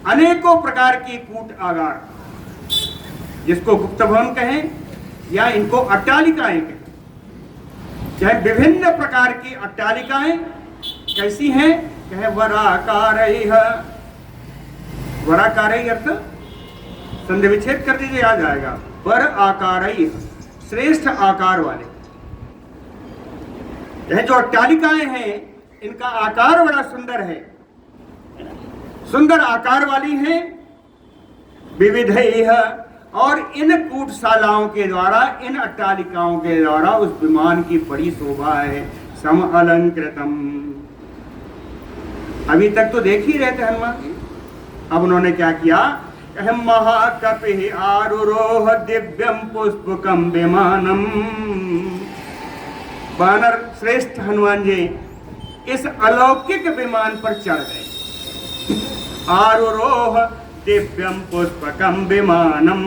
अनेकों प्रकार की कूट आगार, जिसको गुप्त भवन कहें या इनको अट्टालिकाएं कहें, चाहे विभिन्न प्रकार की अट्टालिकाएं कैसी हैं? कहे वराकारैः, वराकारैः अर्थ संधि विच्छेद कर दीजिए, आ जाएगा। वर आकारैः, श्रेष्ठ आकार वाले। यह जो अट्टालिकाएं हैं इनका आकार बड़ा सुंदर है, सुंदर आकार वाली हैं। विविधैः, और इन कूटशालाओं के द्वारा, इन अट्टालिकाओं के द्वारा उस विमान की बड़ी शोभा है। सम अलंकृतम, अभी तक तो देख ही रहे थे हनुमान जी, अब उन्होंने क्या किया? महाकपिः आरुरोह दिव्यम पुष्पकम विमानम। वानर श्रेष्ठ हनुमान जी इस अलौकिक विमान पर चढ़ गए। आरुरोह दिव्यम पुष्पकम विमानम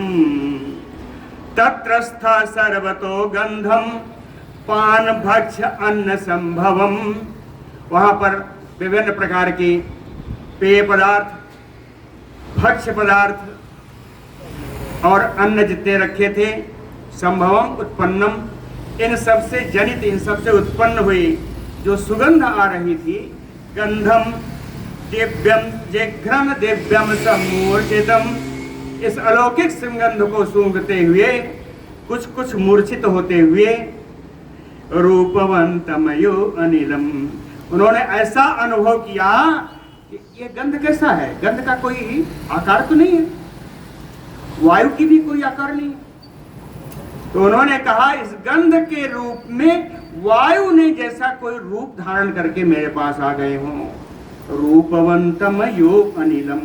तत्रस्था सर्वतो गंधम पान भक्ष्य अन्न संभवम। वहां पर विभिन्न प्रकार के पेय पदार्थ, भक्ष्य पदार्थ और अन्न जितने रखे थे, संभवम उत्पन्नम, इन सब से जनित, इन सब से उत्पन्न हुई जो सुगंध आ रही थी, गंधम दिव्यम जिघ्रन दिव्यम सम्मूर्छितम, इस अलौकिक सुगंध को सूंघते हुए, कुछ कुछ मूर्छित होते हुए, रूपवंतमयो अनिलम, उन्होंने ऐसा अनुभव किया कि ये गंध कैसा है? गंध का कोई आकार तो नहीं है, वायु की भी कोई आकार नहीं है। तो उन्होंने कहा इस गंध के रूप में वायु ने जैसा कोई रूप धारण करके मेरे पास आ गए हों। रूपवंतमयो अनिलम,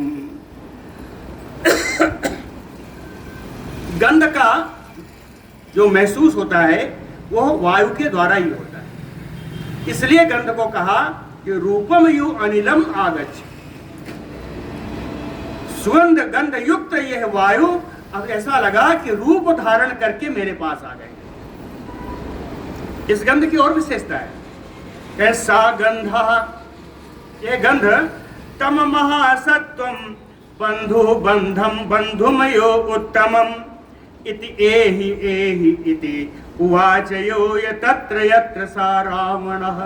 गंध का जो महसूस होता है वो वायु के द्वारा ही होता है, इसलिए गंध को कहा कि रूपम यु अनिलम आगच्छ, सुगंध गंध युक्त यह वायु अब ऐसा लगा कि रूप धारण करके मेरे पास आ गए। इस गंध की और विशेषता है, कैसा गंधा, ये गंध तम महासत्वम बंधु बंधम बंधुमयो उत्तमम इति एहि इति उवाच यो यत्र यत्र सा रावणः।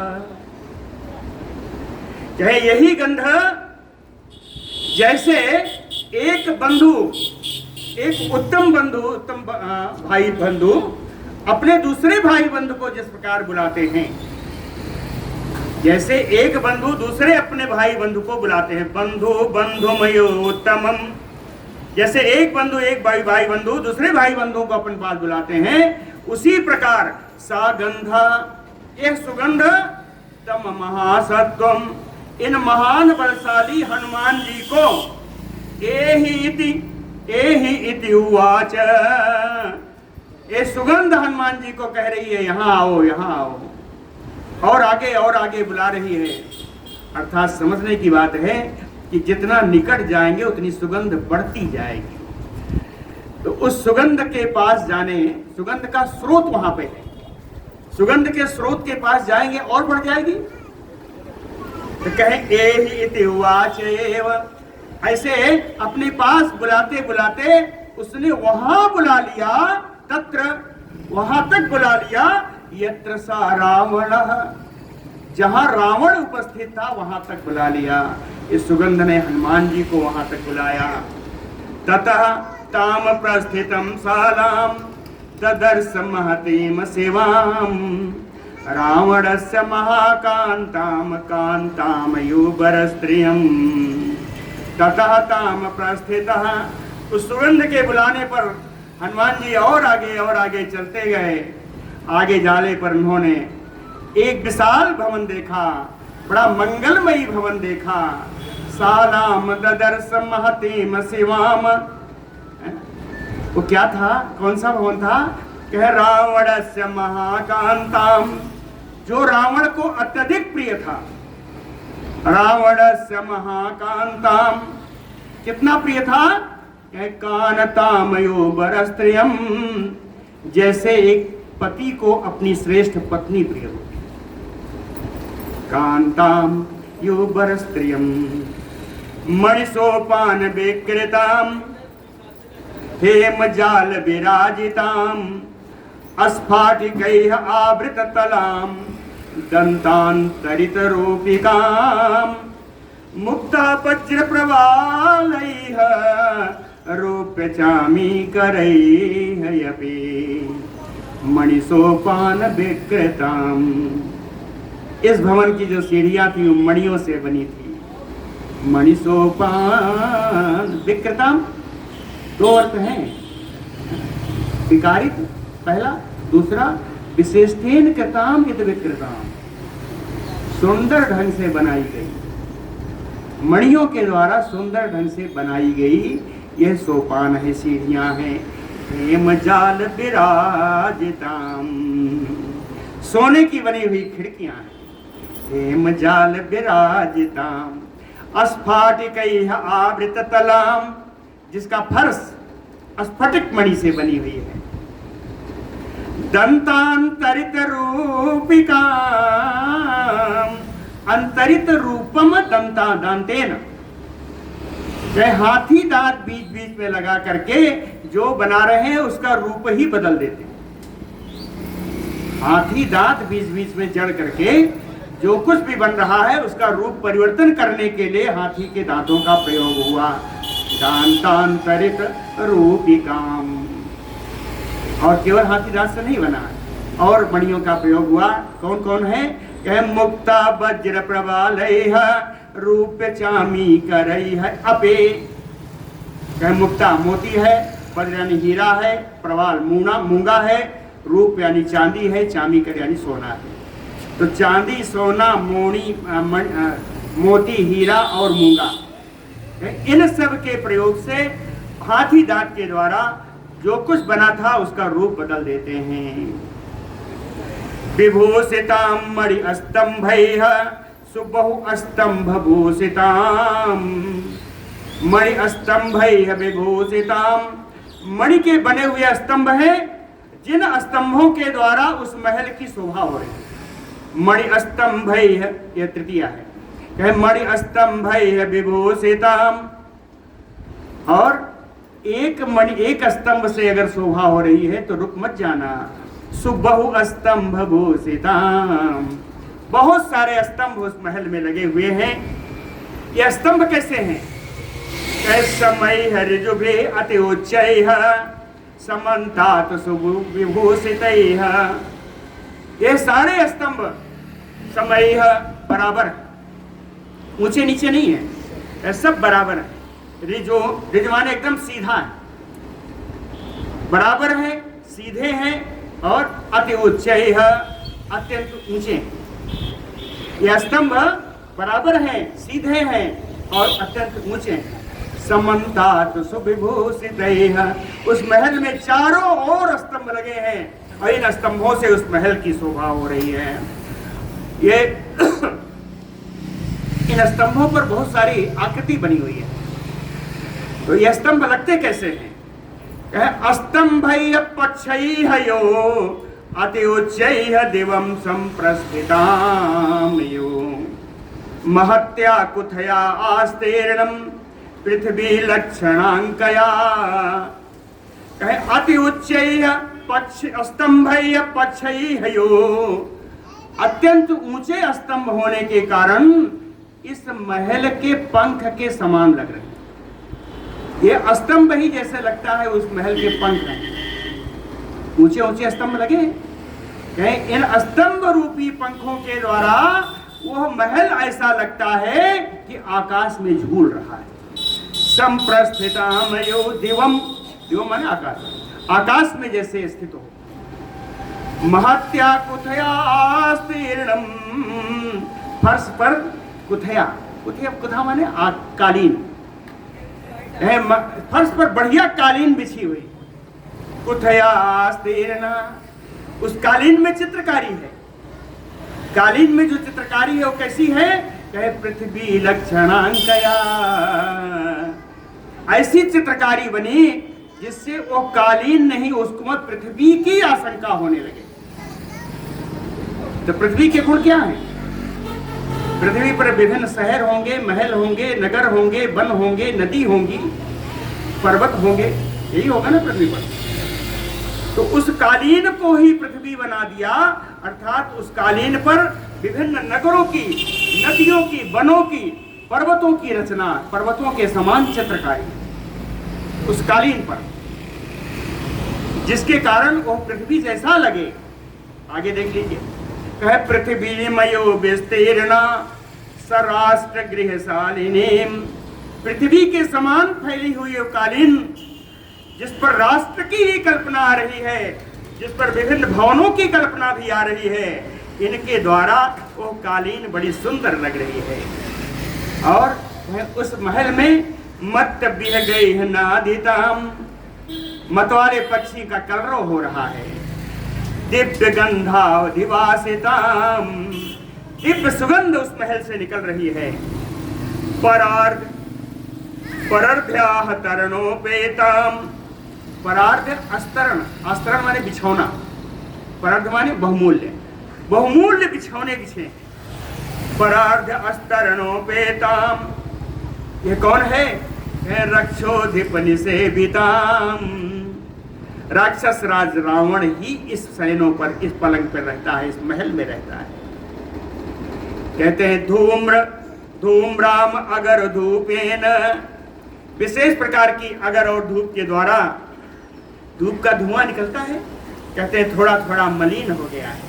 चाहे यही गंध जैसे एक बंधु, एक उत्तम बंधु, उत्तम भाई बंधु अपने दूसरे भाई बंधु को जिस प्रकार बुलाते हैं, जैसे एक बंधु दूसरे अपने भाई बंधु को बुलाते हैं, बंधु बंधुमयो उत्तमम, जैसे एक बंधु एक भाई बंधु दूसरे भाई बंधुओं को अपने पास बुलाते हैं, उसी प्रकार सा गंधा, यह सुगंध तम महासत्वम, इन महान बलशाली हनुमान जी को एहि इति उवाच, ये सुगंध हनुमान जी को कह रही है यहाँ आओ यहाँ आओ, और आगे बुला रही है। अर्थात समझने की बात है कि जितना निकट जाएंगे उतनी सुगंध बढ़ती जाएगी। तो उस सुगंध के पास जाने, सुगंध का स्रोत वहां पे है, सुगंध के स्रोत के पास जाएंगे और बढ़ जाएगी। तो कहें एहि इति उवाच एव, ऐसे अपने पास बुलाते बुलाते उसने वहां बुला लिया, तत्र वहां तक बुला लिया, यत्र सा रावणः, जहां रावण उपस्थित था वहां तक बुला लिया। इस सुगंध ने हनुमान जी को वहां तक बुलाया। ततः ताम प्रस्थितम शालाम ददर्श महतीम सेवाम रावणस्य महाकांताम कांताम युबर स्त्रियम। ततः ताम प्रस्थितः, उस सुगंध के बुलाने पर हनुमान जी और आगे चलते गए। आगे जाने पर उन्होंने एक विशाल भवन देखा, बड़ा मंगलमयी भवन देखा। सालाम ददर्श महतीम शिवाम, वो क्या था, कौन सा भवन था? कह रावणस्य महाकांताम, जो रावण को अत्यधिक प्रिय था। रावणस्य महाकांताम, कितना प्रिय था? कह कांतामयो बरस्त्रियम, जैसे एक पति को अपनी श्रेष्ठ पत्नी प्रिय होती। कांताम यो बरस्त्रियम मणिसोपान विकृताम हेम जाल विराजिताम अस्फाटिकैः आवृत तलाम दंतांतरित रूपिकाम मुक्ता वज्र प्रवालैः रूप्य चामीकरैः यपि मणिसोपान विकृताम। इस भवन की जो सीढ़ियां थी वो मणियों से बनी थी। मणिसोपान विकृताम, दो अर्थ हैं, विकारित पहला, दूसरा विशेषतेन कृताम इति विकृताम, सुंदर ढंग से बनाई गई, मणियों के द्वारा सुंदर ढंग से बनाई गई यह सोपान है, सीढ़ियां हैं। हेमजाल विराजिताम, सोने की बनी हुई खिड़कियां हैं। हेमजाल विराजिताम अस्फाटिकैः आवृत तलाम, जिसका फर्श स्फटिक मणि से बनी हुई है। दंतांतरित रूपिकाम, अंतरित रूपम दंता दांतेन, हाथी दांत बीच बीच में लगा करके जो बना रहे हैं उसका रूप ही बदल देते। हाथी दांत बीच बीच में जड़ करके जो कुछ भी बन रहा है उसका रूप परिवर्तन करने के लिए हाथी के दांतों का प्रयोग हुआ। दांतांतरित रूपिकाम, और केवल हाथी दांत से नहीं बना, और मणियों का प्रयोग हुआ। कौन कौन है? कह मुक्ता वज्र प्रवालैः रूप्य चामीकरैः अपे। कह मुक्ता मोती है, वज्र यानी हीरा है, प्रवाल मूंगा है, रूप यानी चांदी है, चामीकर यानी सोना है। तो चांदी, सोना, मोती, हीरा और मूंगा, इन सब के प्रयोग से हाथी दांत के द्वारा जो कुछ बना था उसका रूप बदल देते हैं। विभूषितां मणि स्तंभैः सुबहु स्तंभ भूषिताम मणि स्तंभैः विभूषिताम। मणि के बने हुए स्तंभ है, जिन स्तंभों के द्वारा उस महल की शोभा हो रही है। मणि स्तंभैः, यह तृतीया है, कहे मणि स्तंभैः विभूषिताम। और एक स्तंभ से अगर शोभा हो रही है तो रुक मत जाना। सुबहु स्तंभ भूषिताम, बहुत सारे स्तंभ उस महल में लगे हुए हैं। ये स्तंभ कैसे हैं? समय ऋजुभि अति उच्चैः समन्तात सुविभूषितैः। ये सारे स्तंभ समय बराबर, ऊंचे नीचे नहीं है, ये सब बराबर है। रिज माने एकदम सीधा है, बराबर है, सीधे हैं और अति उच्चैः, अत्यंत ऊंचे। यह स्तंभ बराबर हैं, सीधे हैं और अत्यंत ऊंचे हैं। समन्तात सुविभूषितैः, उस महल में चारों ओर स्तंभ लगे हैं और इन स्तंभों से उस महल की शोभा हो रही है। ये इन स्तंभों पर बहुत सारी आकृति बनी हुई है। तो ये स्तंभ लगते कैसे हैं? स्तंभैः पक्षैः यो अति उच्चैः दिवं संप्रस्थिताम् यो महत्या कुथया आस्तीर्णं पृथ्वी लक्षणांकया। कहे अति उच्चैः पक्ष स्तंभैः पक्षैः यो, अत्यंत ऊंचे स्तंभ होने के कारण इस महल के पंख के समान लग रहे हैं। ये स्तंभ ही जैसे लगता है उस महल के पंख हैं, ऊंचे ऊंचे स्तंभ लगे। कहें इन स्तंभ रूपी पंखों के द्वारा वह महल ऐसा लगता है कि आकाश में झूल रहा है। संप्रस्थिताम यो दिवम, दिवम माने आकाश, आकाश में जैसे स्थित हो। महत्या कुथया आस्तीर्णम, फर्श पर कुथया, कुथा माने कालीन, फर्श पर बढ़िया कालीन बिछी हुई। कुथया आस्तीर्णा, उस कालीन में चित्रकारी है। कालीन में जो चित्रकारी है वो कैसी है? कहे पृथ्वी लक्षणांकया, ऐसी चित्रकारी बनी जिससे वो कालीन नहीं, उसको पृथ्वी की आशंका होने लगे। तो पृथ्वी के गुण क्या है? पृथ्वी पर विभिन्न शहर होंगे, महल होंगे, नगर होंगे, वन होंगे, नदी होंगी, पर्वत होंगे, यही होगा ना पृथ्वी पर। तो उस कालीन को ही पृथ्वी बना दिया, अर्थात उस कालीन पर विभिन्न नगरों की, नदियों की, वनों की, पर्वतों की रचना, पर्वतों के समान चित्रकारी उस कालीन पर, जिसके कारण वो पृथ्वी जैसा लगे। आगे देख लीजिए, कहे पृथ्वी मयो विस्तीर्णा सराष्ट्र गृहशालिनी, पृथ्वी के समान फैली हुई वो कालीन जिस पर राष्ट्र की ही कल्पना आ रही है, जिस पर विभिन्न भवनों की कल्पना भी आ रही है, इनके द्वारा वो कालीन बड़ी सुंदर लग रही है। और उस महल में मत बिह गई है नादिताम, मतवाले पक्षी का कलरव हो रहा है। दिव्य गंधाधिवासिताम, दिव्य सुगंध उस महल से निकल रही है। परार्ध परर्ध्याः तरणोपेताम, परार्ध अस्तरण, अस्तरण माने बिछौना, परार्ध माने बहुमूल्य, बहुमूल्य बिछौने बिछे। परार्ध अस्तरणोपेताम, ये कौन है? रक्षोधिप निसेविताम, राक्षस राज रावण ही इस शयनों पर, इस पलंग पर रहता है, इस महल में रहता है। कहते हैं धूम्राम अगर धूपेन, विशेष प्रकार की अगर और धूप के द्वारा, धूप का धुआं निकलता है, कहते हैं थोड़ा थोड़ा मलिन हो गया है।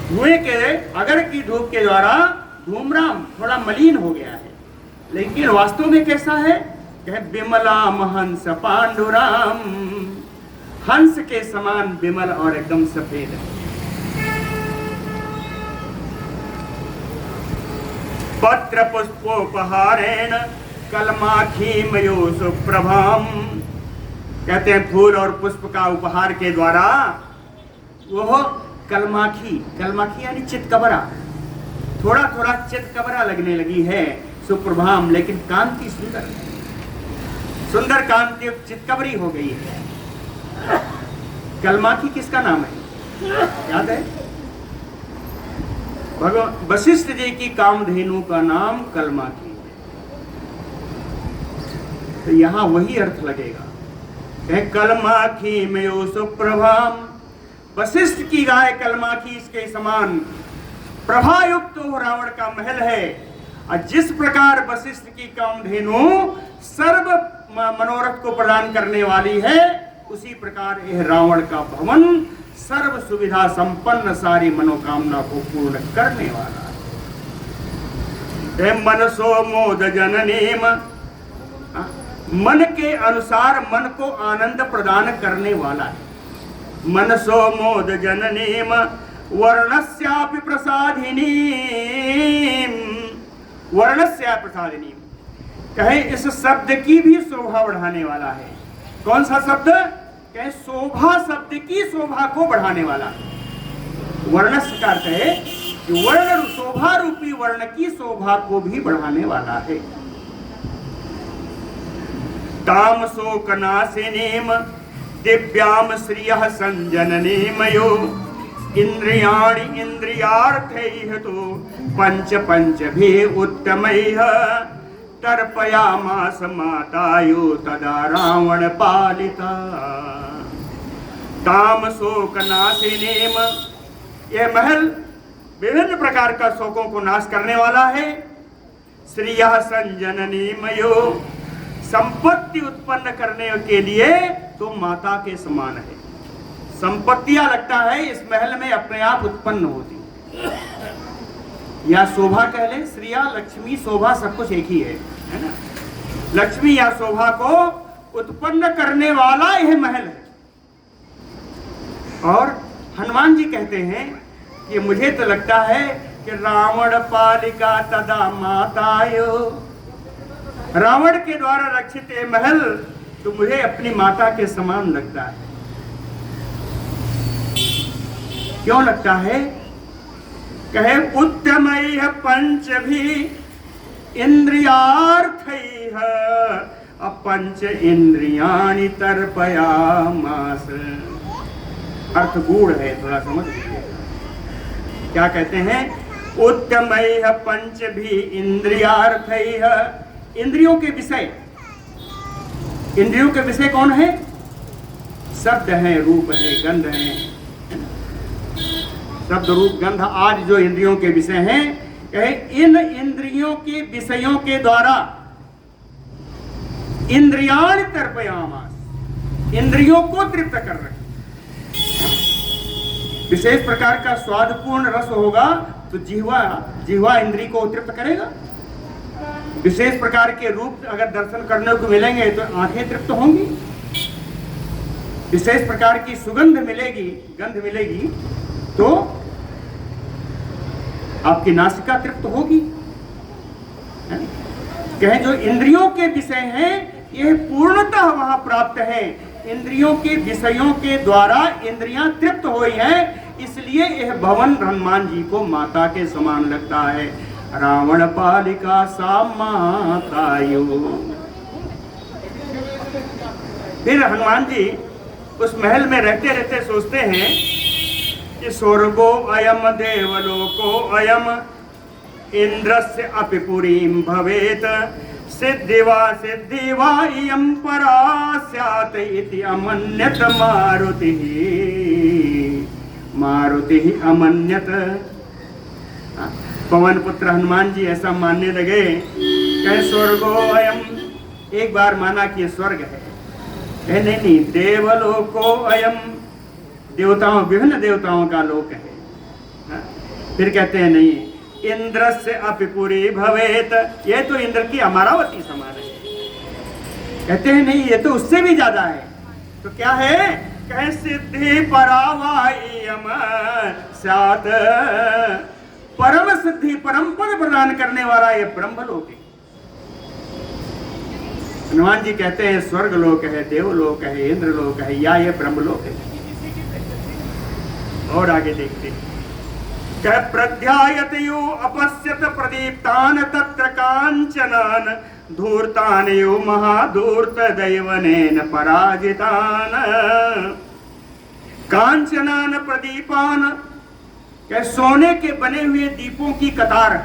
धुएं के, अगर की धूप के द्वारा धूम्राम थोड़ा मलिन हो गया है, लेकिन वास्तव में कैसा है? कहे विमलाम हंस पांडुराम, हंस के समान विमल और एकदम सफेद है। पत्र पुष्पोपहारेण कलमाखीमयो सुप्रभाम, कहते हैं फूल और पुष्प का उपहार के द्वारा वो कलमाखी, कलमाखी यानी चितकबरा, थोड़ा थोड़ा चितकबरा लगने लगी है सुप्रभाम, लेकिन कांति सुंदर सुंदर कांति चितकबरी हो गई है। कलमाखी किसका नाम है याद है? भगवान वशिष्ठ जी की कामधेनु का नाम कलमाखी है। तो यहां वही अर्थ लगेगा, कलमाखी में यो सुप्रभाम, वशिष्ठ की गाय कलमाखी इसके समान प्रभायुक्त तो रावण का महल है। और जिस प्रकार वशिष्ठ की कामधेनु सर्व मनोरथ को प्रदान करने वाली है, उसी प्रकार यह रावण का भवन सर्व सुविधा संपन्न सारी मनोकामना को पूर्ण करने वाला है। मनसो मोद जननेम, मन के अनुसार मन को आनंद प्रदान करने वाला है। मनसो मोद जननेम वर्णस्यापि प्रसादिनी, वर्णस्यापि प्रसादिनी कहे इस शब्द की भी शोभा बढ़ाने वाला है। कौन सा शब्द? कहे शोभा, शब्द की शोभा को बढ़ाने वाला है। वर्णस्य का अर्थ है कि वर्ण, शोभा रूपी वर्ण की शोभा को भी बढ़ाने वाला है। ताम शोक नाशिनीम दिव्याम श्रियः संजननीमयो, इंद्रियाणि इंद्रियार्थैः तो पंच पंचभि उत्तमैः, तर्पयामास मातायो तदा रावण पालिता। ताम शोक नाशिनीम, यह महल विभिन्न प्रकार का शोकों को नाश करने वाला है। श्रियः संजननीमयो, संपत्ति उत्पन्न करने के लिए तो माता के समान है। संपत्तियां लगता है इस महल में अपने आप उत्पन्न होती, या शोभा कह ले, श्रिया लक्ष्मी शोभा सब कुछ एक ही है ना। लक्ष्मी या शोभा को उत्पन्न करने वाला यह महल है। और हनुमान जी कहते हैं कि मुझे तो लगता है कि रावण पालिका तदा मातायो, रावण के द्वारा रक्षित ये महल तो मुझे अपनी माता के समान लगता है। क्यों लगता है? कहे उत्तमैः पंचभि इंद्रियार्थैः अपंच इंद्रियाणि तर्पयामास। अर्थ गूढ़ है, थोड़ा समझ लीजिए। क्या कहते हैं? उत्तमैः पंचभि इंद्रियार्थैः, इंद्रियों के विषय, इंद्रियों के विषय कौन है? शब्द है, रूप है, गंध है। शब्द रूप गंध आज जो इंद्रियों के विषय हैं, कहे इन इंद्रियों के विषयों के द्वारा इंद्रियाणि तर्पयामास, इंद्रियों को तृप्त कर रहे। विशेष प्रकार का स्वादपूर्ण रस होगा तो जिह्वा इंद्री को तृप्त करेगा। विशेष प्रकार के रूप अगर दर्शन करने को मिलेंगे तो आंखें तृप्त होंगी। विशेष प्रकार की सुगंध मिलेगी, गंध मिलेगी तो आपकी नासिका तृप्त होगी। कहें जो इंद्रियों के विषय हैं यह पूर्णतः वहां प्राप्त है। इंद्रियों के विषयों के द्वारा इंद्रियां तृप्त हुई हैं, इसलिए यह भवन हनुमान जी को माता के समान लगता है। रावण पालिका सा मातायो। फिर हनुमान जी उस महल में रहते रहते सोचते हैं कि स्वर्गो अयम देवलोको अयम इंद्रस्य अपि पुरीं भवेत, सिद्धिवा सिद्धिवा इयं परा स्यात् इति अमन्यत मारुतिः, मारुतिः अमन्यत। पवन पुत्र हनुमान जी ऐसा मानने लगे, कहे स्वर्गो अयम, एक बार माना कि स्वर्ग है, कहे नहीं, देवलोको अयम, देवताओं, विभिन्न देवताओं का लोक है। फिर कहते हैं नहीं, इंद्रस्य अपि पुरी भवेत, ये तो इंद्र की अमरावती समान है। कहते हैं नहीं, ये तो उससे भी ज्यादा है। तो क्या है? कहे सिद्धि परावायम स्यात्, परम सिद्धि परम पद प्रदान करने वाला ये ब्रह्मलोक है। हनुमान जी कहते हैं स्वर्ग लोक है, देवलोक है, इंद्र लोक है, या ये ब्रह्मलोक है। और आगे देखते हैं, कह प्रध्यायतयो अपश्यत प्रदीप्तान तत्र कांचनान धूर्तान यो महाधूर्त दैवनेन पराजितान। कांचनान प्रदीपान, कह सोने के बने हुए दीपों की कतार,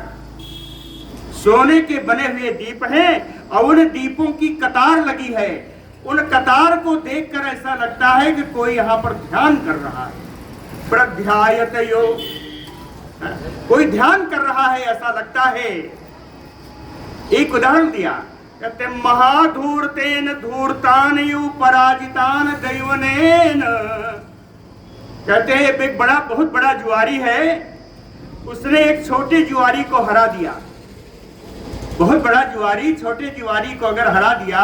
सोने के बने हुए दीप हैं और उन दीपों की कतार लगी है। उन कतार को देखकर ऐसा लगता है कि कोई यहाँ पर ध्यान कर रहा है। प्रध्यायतयो, कोई ध्यान कर रहा है ऐसा लगता है। एक उदाहरण दिया, कहते महाधूर्तेन धूर्तान यु पराजितान दैवनेन। कहते हैं एक बड़ा, बहुत बड़ा जुआरी है, उसने एक छोटे जुआरी को हरा दिया। बहुत बड़ा जुआरी छोटे जुआरी को अगर हरा दिया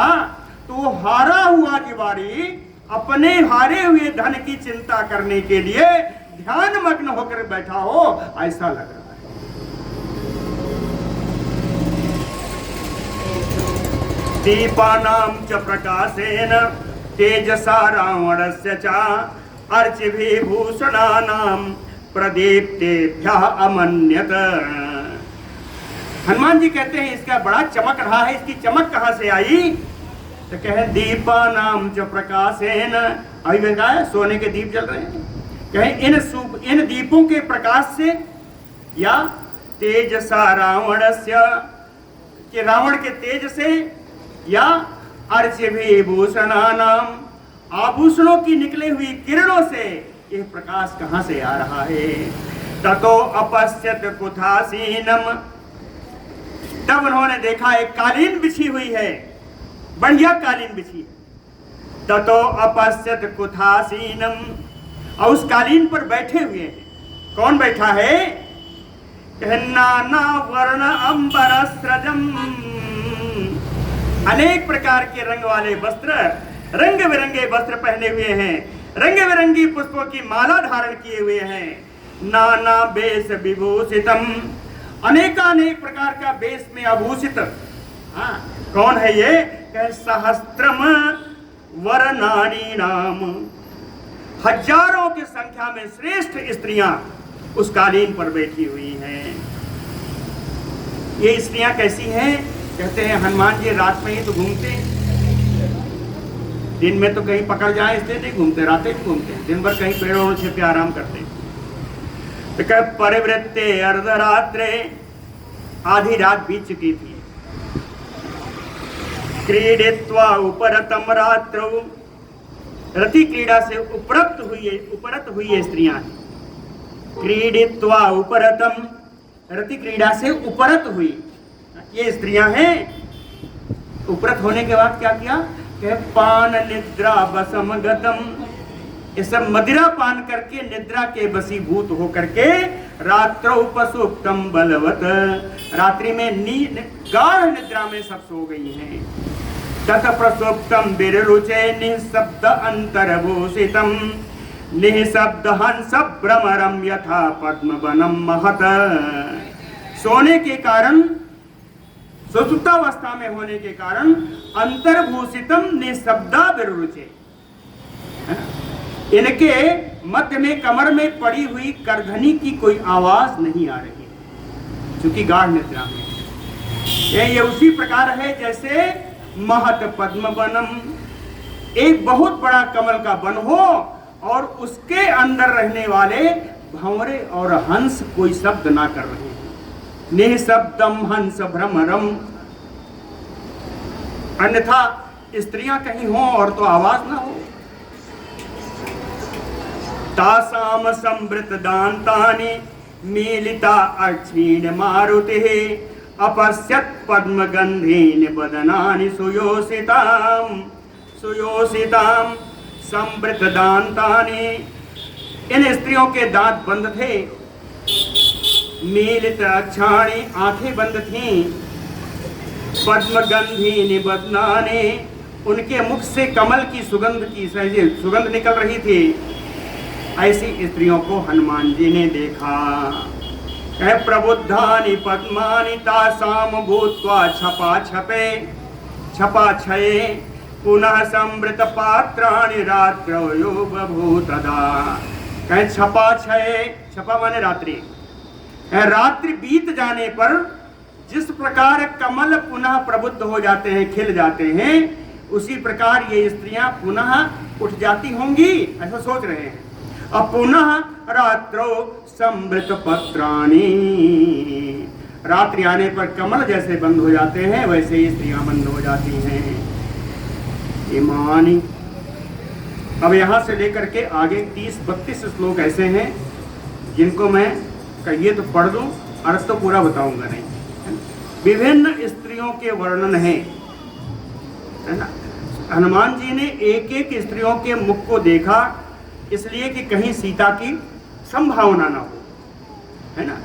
तो वो हारा हुआ जुआरी अपने हारे हुए धन की चिंता करने के लिए ध्यान मग्न होकर बैठा हो, ऐसा लग रहा है। दीपानां च प्रकाशेन तेजसा रावणस्य च अर्चिभिभूषणानां प्रदीप्तेभ्यः अमन्यत। हनुमान जी कहते हैं इसका बड़ा चमक रहा है। इसकी चमक कहां से आई? तो कहे दीपानां च प्रकाशेन, अभी मैंने कहा सोने के दीप जल रहे हैं, कहे इन दीपों के प्रकाश से, या तेजसा रावणस्य, कि रावण के तेज से, या अर्चिभिभूषणानां, आभूषणों की निकली हुई किरणों से यह प्रकाश कहां से आ रहा है? ततो अपश्यत कुथासीनम, तब उन्होंने देखा एक कालीन बिछी हुई है, बढ़िया कालीन बिछी है। ततो अपश्यत कुथासीनम, और उस कालीन पर बैठे हुए हैं। कौन बैठा है? नाना वर्ण अंबरस्रजम, अनेक प्रकार के रंग वाले वस्त्र, रंग बिरंगे वस्त्र पहने हुए हैं, रंग बिरंगी पुष्पों की माला धारण किए हुए हैं। नाना बेश विभूषितम, अनेकानेक प्रकार का बेश में आभूषित। हाँ, कौन है ये? सहस्त्रम वरनारी नाम, हजारों की संख्या में श्रेष्ठ स्त्रियां उस कालीन पर बैठी हुई हैं। ये स्त्रियां कैसी हैं? कहते हैं हनुमान जी रात में ही तो घूमते हैं, दिन में तो कहीं पकड़ जाए इसलिए नहीं घूमते, रातें भी घूमते हैं, दिन भर कहीं पेड़ों से पे आराम करते हैं। तो कह परिवृत्ते अर्धरात्रे, आधी रात बीत चुकी थी। क्रीडित्वा उपरतम रात्रौ, रति क्रीड़ा से उपरत हुई है स्त्रियां। क्रीडित्वा उपरतम, रति क्रीड़ा से उपरत हुई ये स्त्रियां हैं। उपरत होने के बाद क्या किया? पान निद्रा बसम गतम, ये सब मदिरा पान करके निद्रा के वशीभूत होकर के रात्रौ पसुप्तम बलवत, रात्रि में गाढ़ निद्रा में सब सो गई हैं। तत प्रसुप्तम विरुचे निःशब्द अंतर्भूषितम, निःशब्द हंस भ्रमरम यथा पद्मवनम महत। सोने के कारण, सुषुप्तावस्था में होने के कारण अंतर्भूषितम निःशब्दा विरुचे, इनके मध्य में कमर में पड़ी हुई करधनी की कोई आवाज नहीं आ रही है, क्योंकि गाढ़ निद्रा में। ये उसी प्रकार है जैसे महत पद्म वनम, एक बहुत बड़ा कमल का वन हो और उसके अंदर रहने वाले भंवरे और हंस कोई शब्द ना कर रहे हैं। निःशब्दम हंस भ्रमरम, अन्यथा स्त्रियां कहीं हो और तो आवाज ना हो। तासाम संवृत दांतानि मीलिता अक्षीण मारुतिः, अपश्यत पद्मगंधीन बदनानि सुयोषिताम सुयोषिताम संवृत दांतानि। इन स्त्रियों के दांत बंद थे, मीलित अक्षाणी, आंखें बंद थीं, पद्मगंधीन बदनानि, उनके मुख से कमल की सुगंध निकल रही थी। ऐसी स्त्रियों को हनुमान जी ने देखा। प्रबुद्धानि पद्मानि तासाम भूत्वा छपा छपे, छपा छये पुनः संवृत पात्राणि रात्रौ यो बभूतदा। कहे छपा छये, छपा माने रात्रि, रात्रि बीत जाने पर जिस प्रकार कमल पुनः प्रबुद्ध हो जाते हैं, खिल जाते हैं, उसी प्रकार ये स्त्रियां पुनः उठ जाती होंगी, ऐसा सोच रहे हैं। अब पुनः रात्रो समृत पत्राणी, रात्रि आने पर कमल जैसे बंद हो जाते हैं वैसे ही स्त्रियां बंद हो जाती हैं। ईमानी। अब यहां से लेकर के आगे 30-32 श्लोक ऐसे हैं जिनको मैं कहिए तो पढ़ दूं, अर्थ तो पूरा बताऊंगा नहीं। विभिन्न स्त्रियों के वर्णन है ना। हनुमान जी ने एक एक स्त्रियों के मुख को देखा इसलिए कि कहीं सीता की संभावना ना हो, है ना।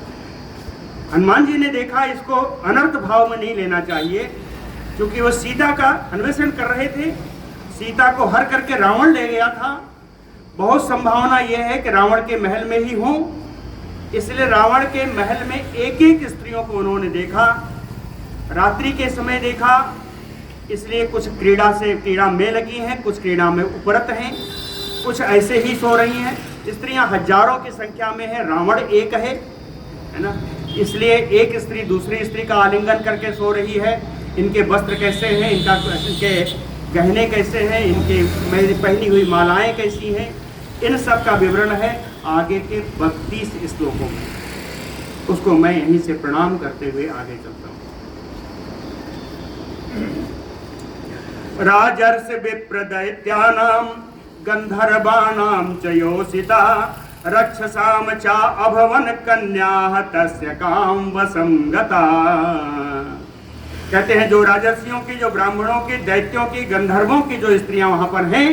हनुमान जी ने देखा इसको अनर्थ भाव में नहीं लेना चाहिए, क्योंकि वो सीता का अन्वेषण कर रहे थे। सीता को हर करके रावण ले गया था। बहुत संभावना यह है कि रावण के महल में ही हो, इसलिए रावण के महल में एक एक स्त्रियों को उन्होंने देखा। रात्रि के समय देखा, इसलिए कुछ क्रीड़ा में लगी हैं, कुछ क्रीड़ा में उपरत हैं, कुछ ऐसे ही सो रही हैं। स्त्रियां हजारों की संख्या में है, रावण एक है ना। इसलिए एक स्त्री दूसरी स्त्री का आलिंगन करके सो रही है। इनके वस्त्र कैसे हैं, इनके गहने कैसे हैं, इनके पहनी हुई मालाएं कैसी हैं, इन सब का विवरण है आगे के 32 श्लोकों में। उसको मैं यहीं से प्रणाम करते हुए आगे चलता हूँ। राजर्ष विप्रदैत्यानां गंधर्वाणां च योषिता रक्षसाम चा अभवन कन्याः तस्य काम वशं गता। कहते हैं जो राजर्षियों की, जो ब्राह्मणों की, दैत्यों की, गंधर्वों की जो स्त्रियां वहां पर हैं,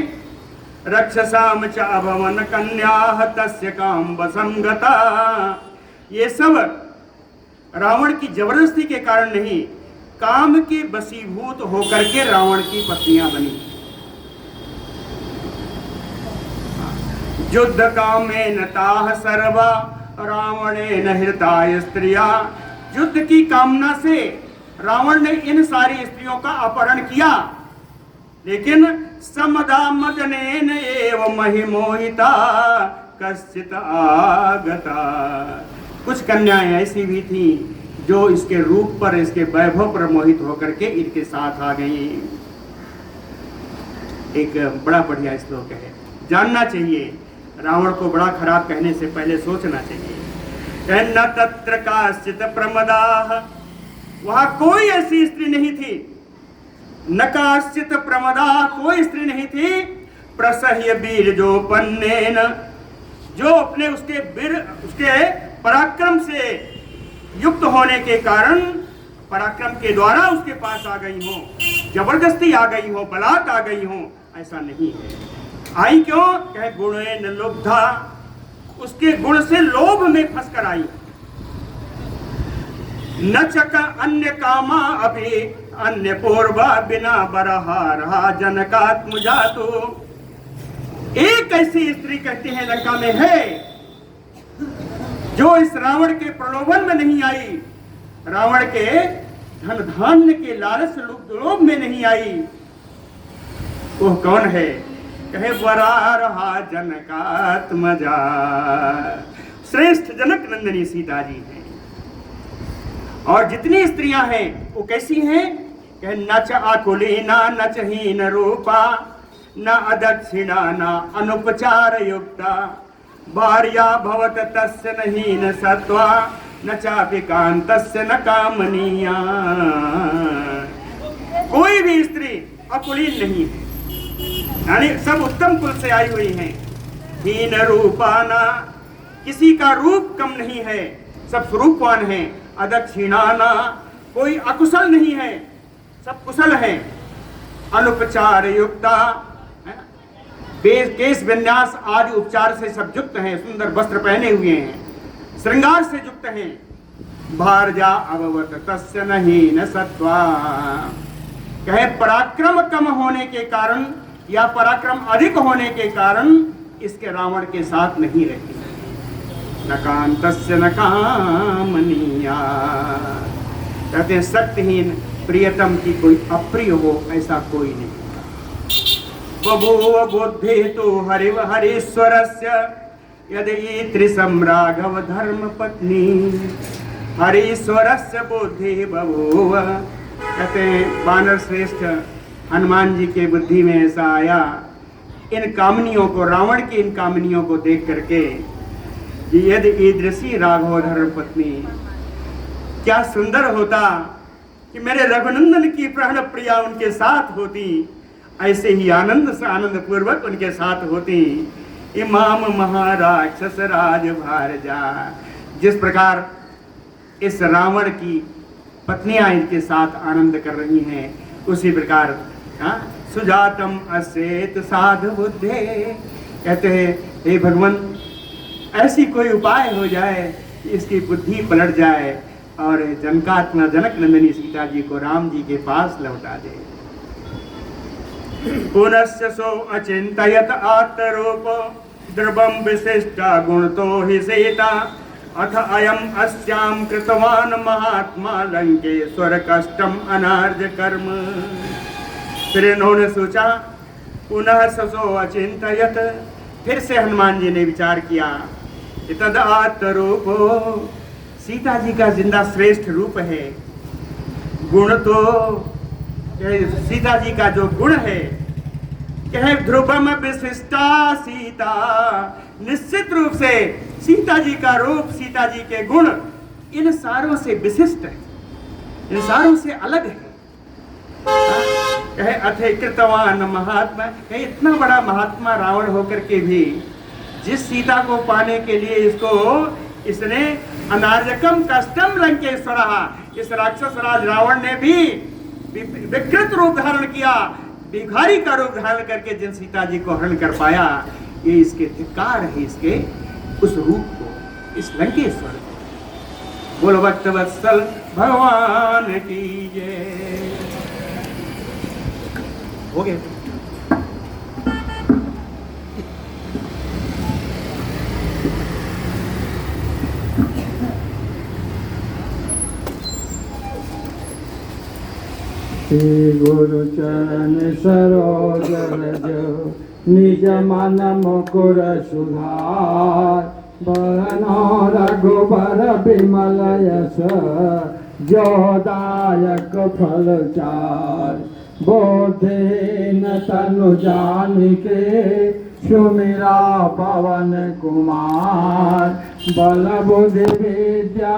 रक्षसाम च अभवन कन्याः तस्य काम वशं गता, ये सब रावण की जबरदस्ती के कारण नहीं, काम के वशीभूत होकर के रावण की पत्नियां बनी। युद्ध कामेन ताः सर्वा रावणेन हृताय स्त्रिया, युद्ध की कामना से रावण ने इन सारी स्त्रियों का अपहरण किया, लेकिन समदा मदनेन एव महिमोहिता कश्चित आगता। कुछ कन्याएं ऐसी भी थी जो इसके रूप पर, इसके वैभव पर मोहित होकर के इनके साथ आ गई। एक बड़ा बढ़िया श्लोक है, जानना चाहिए। रावण को बड़ा खराब कहने से पहले सोचना चाहिए। न तत्र काश्चित प्रमदाः, वहां कोई ऐसी स्त्री नहीं थी। न काश्चित प्रमदा, कोई स्त्री नहीं थी। प्रसह्य वीर जो पन्नेन, जो अपने उसके पराक्रम से युक्त होने के कारण, पराक्रम के द्वारा उसके पास आ गई हो, जबरदस्ती आ गई हो, बलात् आ गई हो, ऐसा नहीं है। आई क्यों? कहे गुणेन लुब्धा, उसके गुण से लोभ में फंसकर आई। न चक अन्य कामा अभी अन्य पूर्वा बिना बरहा जनकात्म जातु। एक ऐसी स्त्री कहती है लंका में है जो इस रावण के प्रलोभन में नहीं आई, रावण के धन धान्य के लालच लोभ में नहीं आई। वो कौन है? कहे वरा रहा जनकात्मजा, श्रेष्ठ जनक नंदिनी सीता जी हैं। और जितनी स्त्रियां हैं वो कैसी हैं? कहे न च आकुलीना न च हीन रूपा न अदक्षिणा न अनुपचार युक्ता भार्या भवत तस्य न हीन सत्वा न चापि कांतस्य न कामनीया। कोई भी स्त्री अकुलीन नहीं है, यानी सब उत्तम कुल से आई हुई हैं। हीन रूपाना, किसी का रूप कम नहीं है, सब स्वरूपवान हैं। अदक्षिणाना, कोई अकुशल नहीं है, सब कुशल हैं। अनुपचार युक्ता, केश विन्यास आदि उपचार से सब युक्त हैं, सुंदर वस्त्र पहने हुए हैं, श्रृंगार से युक्त हैं। भार्या अभवत तस्य न हीन सत्वा, कहे पराक्रम कम होने के कारण या पराक्रम अधिक होने के कारण इसके रावण के साथ नहीं रहती। न कांतस्य न कामनीया, कहते हैं शक्तिहीन प्रियतम की कोई अप्रिय हो ऐसा कोई नहीं। बभूव बुद्धि तो हरिश्वरस्य यदि त्रिसम राघव धर्म पत्नी हरीश्वरस्य बुद्धि बभूव। कहते हैं वानर श्रेष्ठ हनुमान जी के बुद्धि में ऐसा आया इन कामनियों को, रावण की इन कामनियों को देख करके, यदि ईदृशी राघव धर्म पत्नी, क्या सुंदर होता कि मेरे रघुनंदन की प्राण प्रिया उनके साथ होती, ऐसे ही आनंद से आनंद पूर्वक उनके साथ होती। इमाम महाराक्षस राज भार जा, जिस प्रकार इस रावण की पत्नियां इनके साथ आनंद कर रही हैं, उसी प्रकार सुजातम असेत साधु बुद्धे। कहते हैं हे भगवान, ऐसी कोई उपाय हो जाए कि इसकी बुद्धि पलट जाए और जनकात्मा जनक नंदिनी सीता जी को राम जी के पास लौटा दे। पुनश्च सो अचिंतयत आत्मरूप द्रवम विशिष्टा गुण तो ही सीता अथ अयम अस्याम कृतवान महात्मा लंकेश्वर कष्टम अनार्ज कर्म। फिर इन्होंने सोचा, पुनः ससो अचिंतयत, फिर से हनुमान जी ने विचार किया कि तद आत्मरूपो, सीता जी का जिंदा श्रेष्ठ रूप है, गुण तो सीता जी का जो गुण है, कहे ध्रुवम विशिष्टा सीता, निश्चित रूप से सीता जी का रूप, सीता जी के गुण इन सारों से विशिष्ट है, इन सारों से अलग है। कहे अथे कृतवान महात्मा, कहे इतना बड़ा महात्मा रावण होकर के भी जिस सीता को पाने के लिए इसने अनार्जकम कष्टम लंकेश्वर, इस राक्षस राज रावण ने भी विकृत रूप धारण किया, भिखारी का रूप धारण करके जिन सीता जी को हरण कर पाया, ये इसके धिक्कार है, इसके उस रूप को, इस लंकेश्वर को। बोलो भक्त वत्सल भगवान की जय। हो गए। गुरु चरण सरोज रज निज मन मुकुर सुधार, बरनो रघुबर बिमल यश जो दायक फल चार। बोधेन तनु जानिके सुमिरा पवन कुमार, बल बुद्धि विद्या